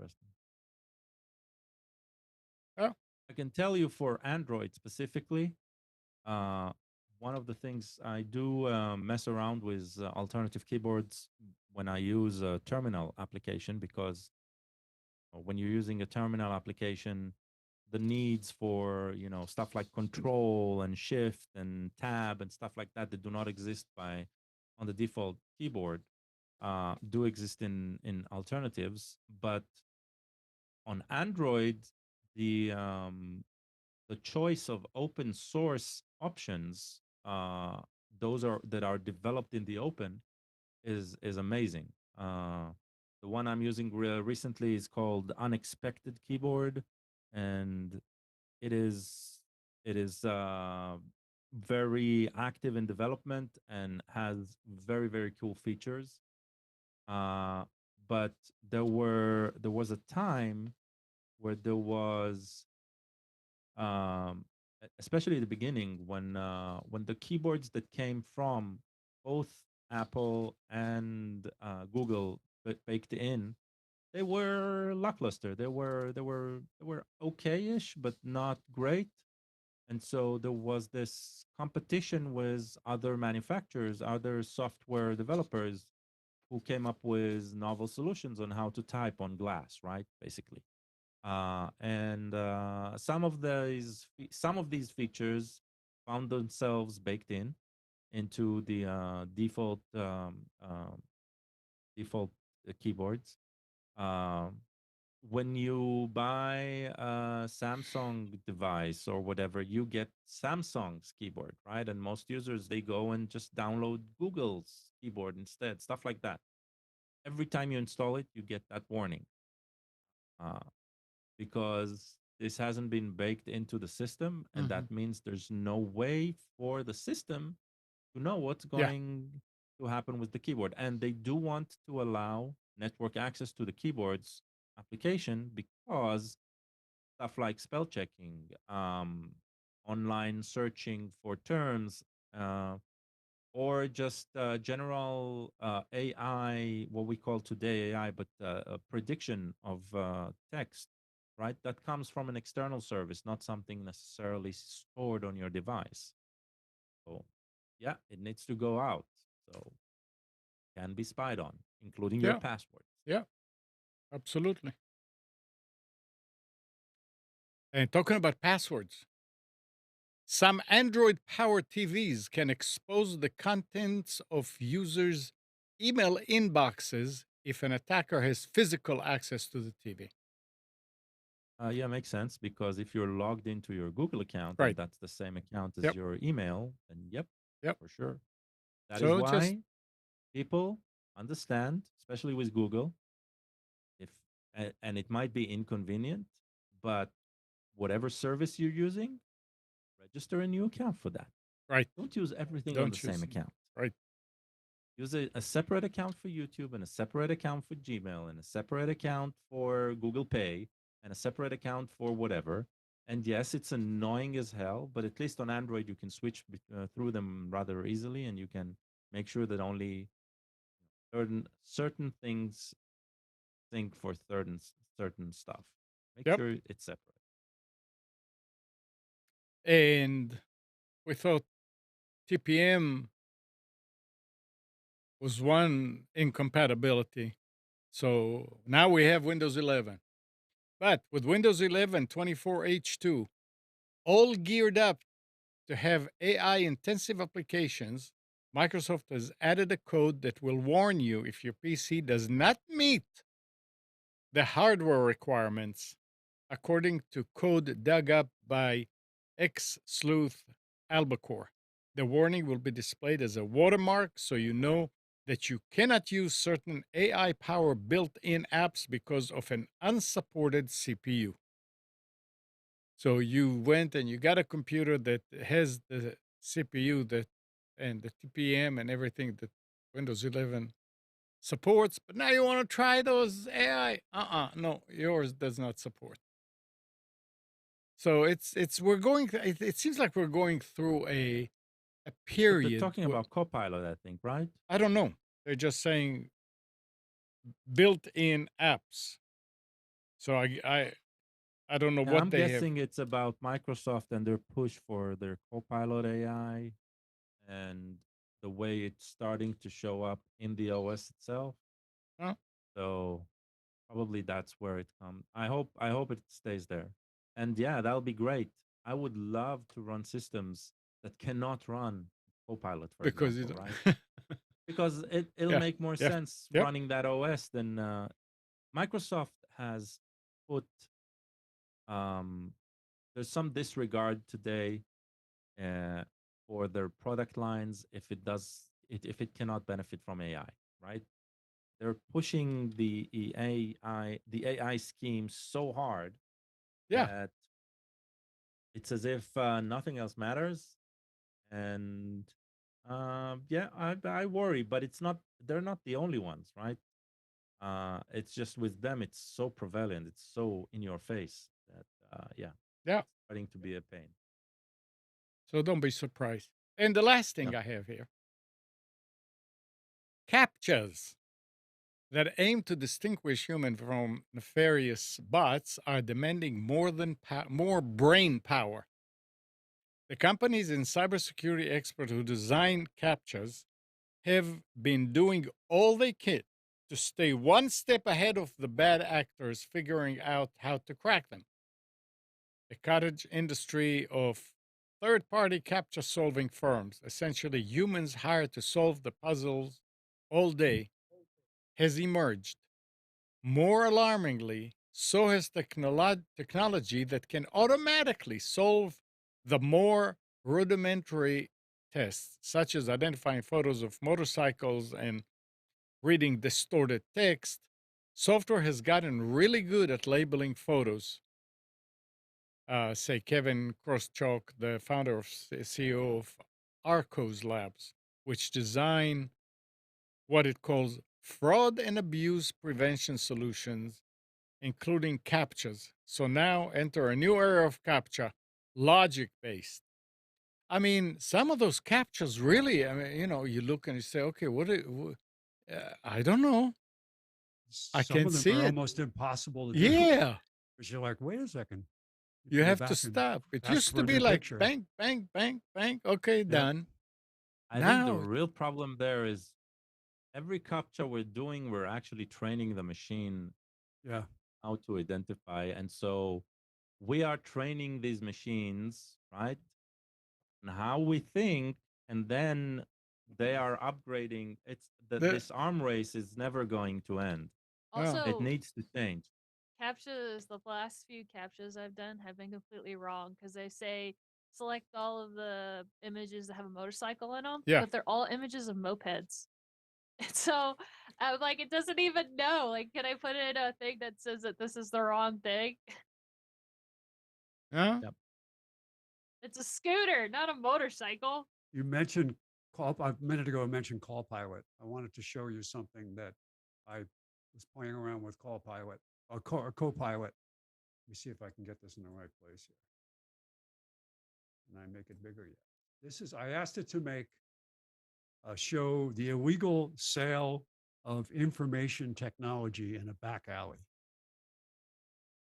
interesting. Oh. I can tell you for Android specifically, one of the things I do mess around with alternative keyboards when I use a terminal application, because when you're using a terminal application, the needs for stuff like control and shift and tab and stuff like that do not exist by on the default keyboard do exist in alternatives. But on Android, the the choice of open source options, those are that are developed in the open, is amazing. The one I'm using recently is called Unexpected Keyboard, and it is very active in development and has very very cool features. Uh, but there was a time where there was especially at the beginning when the keyboards that came from both Apple and Google baked in, they were lackluster. They were okay-ish, but not great. And so there was this competition with other manufacturers, other software developers who came up with novel solutions on how to type on glass, right? Basically. And some of these features found themselves baked into the default keyboards. Um, when you buy a Samsung device or whatever, you get Samsung's keyboard, right? And most users, they go and just download Google's keyboard instead, stuff like that. Every time you install it, you get that warning. Uh, because this hasn't been baked into the system, and Mhm. that means there's no way for the system to know what's Yeah. going to happen with the keyboard. And they do want to allow network access to the keyboard's application because stuff like spell checking, online searching for terms, uh, or just general AI, what we call today AI, but a prediction of text, right? That comes from an external service, not something necessarily stored on your device. So, yeah, it needs to go out. So, can be spied on, including your Yeah. passwords. Yeah. Absolutely. And talking about passwords, some Android powered TVs can expose the contents of users' email inboxes if an attacker has physical access to the TV. Yeah, makes sense because if you're logged into your Google account and Right. that's the same account as Yep. your email, then yep, Yep. for sure. That is So just why people understand, especially with Google, if and it might be inconvenient, but whatever service you're using, register a new account for that. right. Don't use everything on the Don't same use account. right. Use a separate account for YouTube and a separate account for Gmail and a separate account for Google Pay and a separate account for whatever. And yes, it's annoying as hell, but at least on Android you can switch through them rather easily, and you can make sure that only certain things sync for certain stuff. Make Yep. sure it's separate. And we thought TPM was one incompatibility. So now we have Windows 11. But with Windows 11 24H2, all geared up to have AI intensive applications, Microsoft has added a code that will warn you if your PC does not meet the hardware requirements, according to code dug up by ex sleuth Albacore. The warning will be displayed as a watermark so you know that you cannot use certain AI power built in apps because of an unsupported CPU. So you went and you got a computer that has the CPU that and the TPM and everything that Windows 11 supports, but now you want to try those AI. No, yours does not support. So it's we're going. It seems like we're going through a But they're period. talking about Copilot, I think, right? I don't know. They're just saying built-in apps. So I don't know Yeah, what I'm they have. guessing it's about Microsoft and their push for their Copilot AI and the way it's starting to show up in the OS itself. Huh? So probably that's where it comes. I hope it stays there. And yeah, that'll be great. I would love to run systems that cannot run Copilot, for because you example, don't. right? Because it'll Yeah, make more yeah, sense yep, running that OS than Microsoft has put. Um, there's some disregard today uh, for their product lines if it cannot benefit from AI, right? They're pushing the AI scheme so hard yeah, that it's as if nothing else matters. And yeah, I worry, but it's not. They're not the only ones, right? It's just with them, it's so prevalent, it's so in your face that yeah, yeah. starting to be a pain. So don't be surprised. And the last Yeah. thing I have here, captchas that aim to distinguish human from nefarious bots are demanding more brain power. The companies and cybersecurity experts who design captchas have been doing all they can to stay one step ahead of the bad actors figuring out how to crack them. The cottage industry of third party captcha solving firms, essentially humans hired to solve the puzzles all day, has emerged. More alarmingly, so has technology that can automatically solve the more rudimentary tests, such as identifying photos of motorcycles and reading distorted text. Software has gotten really good at labeling photos. Say Kevin Crosschok, the founder of CEO of Arcos Labs, which design what it calls fraud and abuse prevention solutions, including CAPTCHAs. So now enter a new era of CAPTCHA, logic based. I mean, some of those CAPTCHAs really, I mean, you look and you say, okay, I don't know. I Some can of them see are it. almost impossible to do Yeah. because you're like, wait a second. You You have to go have to back and stop. It ask used for to a be new like picture. bang, bang, bang, bang. Okay, Yep. done. I think the Now, real problem there is every captcha we're doing, we're actually training the machine Yeah. how to identify. And so we are training these machines, right? And how we think, and then they are upgrading. It's that the, this arm race is never going to end. well, It Also, needs to change. captchas, the last few captchas I've done have been completely wrong because they say select all of the images that have a motorcycle in them, yeah. but they're all images of mopeds. And so I'm like, it doesn't even know. Like, can I put in a thing that says that this is the wrong thing? Huh? Yep. It's a scooter, not a motorcycle. You mentioned a minute ago. I mentioned Call Pilot. I wanted to show you something that I was playing around with Call Pilot, or Copilot. Let me see if I can get this in the right place here. And I make it bigger yet. I asked it to make show the illegal sale of information technology in a back alley.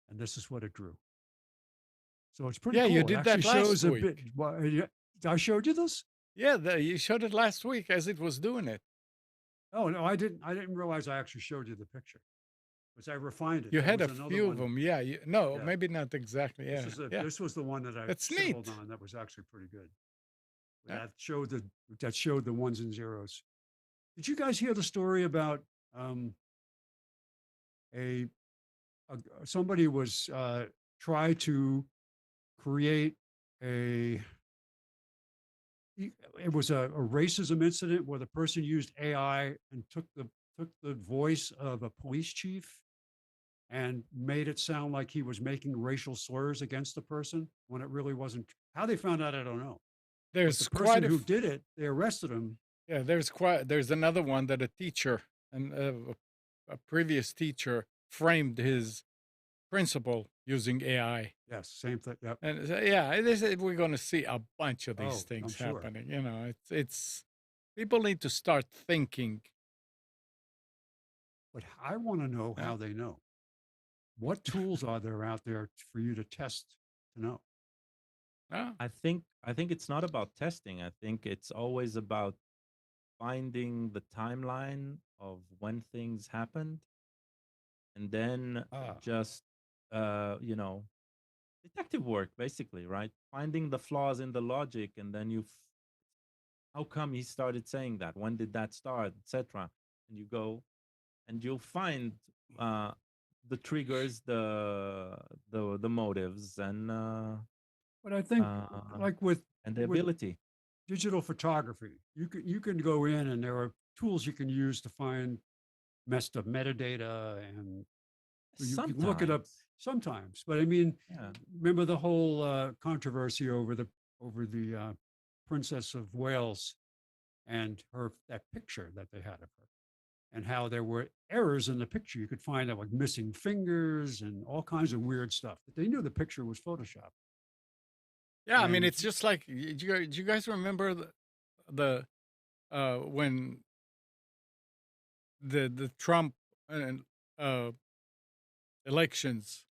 And this is what it drew. So it's pretty Yeah, you cool. It did actually that last shows a bit. week. I showed you this? Yeah, you showed it last week as it was doing it. Oh no, I didn't. I didn't realize I actually showed you the picture. Because I refined it. You There had was a another few of one. them. Yeah. No, Yeah. maybe not exactly. Yeah. Yeah. This was the one that I That's settled neat. on that was actually pretty good. Yeah. That showed the ones and zeros. Did you guys hear the story about um, a, somebody was try to create a it was a racism incident where the person used AI and took the voice of a police chief and made it sound like he was making racial slurs against the person when it really wasn't. How they found out, I don't know. But the There's person quite who did it, they arrested him. yeah, there's another one that a teacher and a previous teacher framed his principal using AI. Yes, same thing. Yep. And yeah, we're going to see a bunch of these Oh, I'm things sure. happening. It's people need to start thinking. But I want to know Yeah. how they know. What tools are there out there for you to test to know? Yeah. I think it's not about testing. I think it's always about finding the timeline of when things happened and then Ah, just you know detective work, basically, right? Finding the flaws in the logic, and then how come he started saying that? When did that start, etc. And you go and you'll find uh, the triggers, the motives, But I think, uh, like with and the with ability. digital photography, you can go in and there are tools you can use to find messed up metadata, and you can look it up Sometimes, sometimes. But I mean, yeah. remember the whole controversy over the Princess of Wales and that picture that they had of her, and how there were errors in the picture. You could find out like missing fingers and all kinds of weird stuff. But they knew the picture was Photoshop. Yeah, I mean, And it's just like, do you guys remember the when the Trump and uh, elections,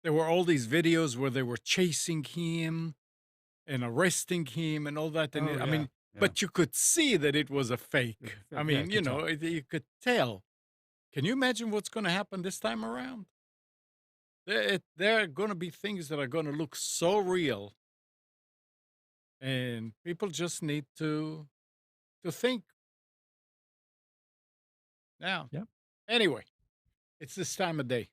there were all these videos where they were chasing him and arresting him and all that. And oh I yeah, mean, yeah, but you could see that it was a it was fake. I fake. Yeah, mean, to tell. you could tell. Can you imagine what's going to happen this time around? There are going to be things that are going to look so real, and people just need to think now. Yep. Anyway, it's this time of day.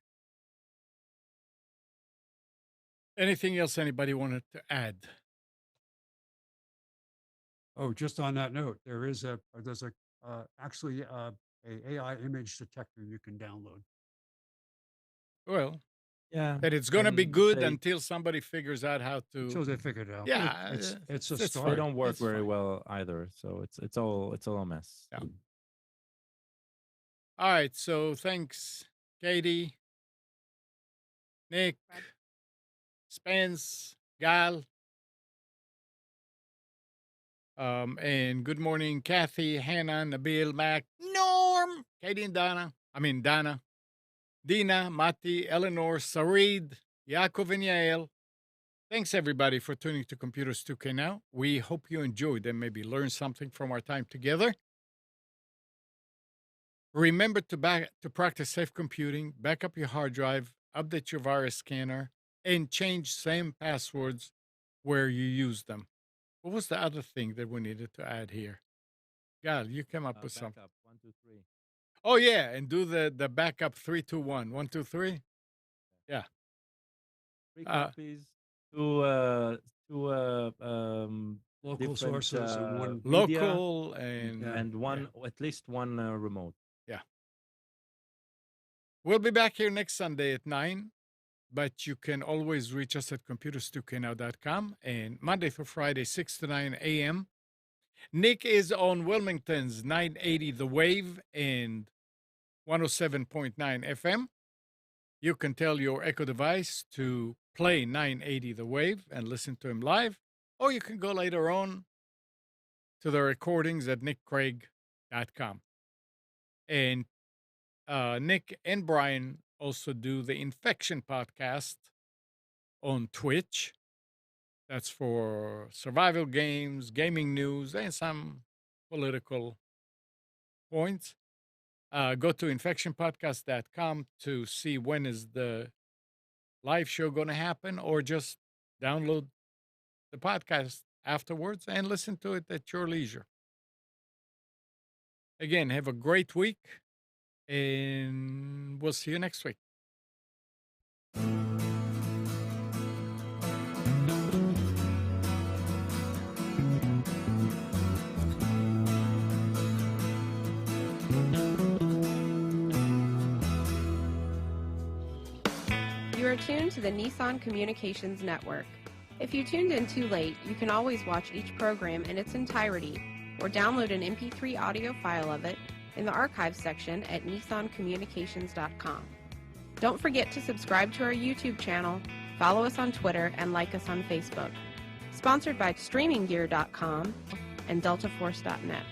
Anything else anybody wanted to add? Oh, just on that note, there's actually a AI image detector you can download. Well, Yeah. that it's going to be And good until somebody figures out how to. Until they figured it out. But Yeah, it's a it's they fine. start. don't work It's very fine. well either. So it's all a mess. Yeah. All right. So thanks, Katie, Nick, Brad. Spence, Gal, and good morning, Kathy, Hannah, Nabil, Mac, Norm, Katie and Donna. I mean Donna, Dina, Mati, Eleanor, Sarid, Yaakov, and Yael. Thanks everybody for tuning to Computers 2K Now. We hope you enjoyed and maybe learned something from our time together. Remember to practice safe computing, back up your hard drive, update your virus scanner, and change same passwords where you use them. What was the other thing that we needed to add here? Gal, you came up with something. Backup 1, 2, 3. Oh yeah, and do the backup 3, 2, 1. 1, 2, 3. Yeah. 3 Uh, copies to Local different sources and one. media, local and Yeah. and one at least one remote. yeah. We'll be back here next Sunday at 9. But you can always reach us at computers2know.com and Monday through Friday, 6 to 9 a.m. Nick is on Wilmington's 980 The Wave and 107.9 FM. You can tell your Echo device to play 980 The Wave and listen to him live, or you can go later on to the recordings at nickcraig.com. And Nick and Brian also do the Infection podcast on Twitch. That's for survival games, gaming news, and some political points. Go to infectionpodcast.com to see when is the live show going to happen, or just download the podcast afterwards and listen to it at your leisure. Again, have a great week, and we'll see you next week. You are tuned to the Nissan Communications Network. If you tuned in too late, you can always watch each program in its entirety or download an MP3 audio file of it in the archives section at nissancommunications.com. Don't forget to subscribe to our YouTube channel, follow us on Twitter, and like us on Facebook. Sponsored by StreamingGear.com and DeltaForce.net.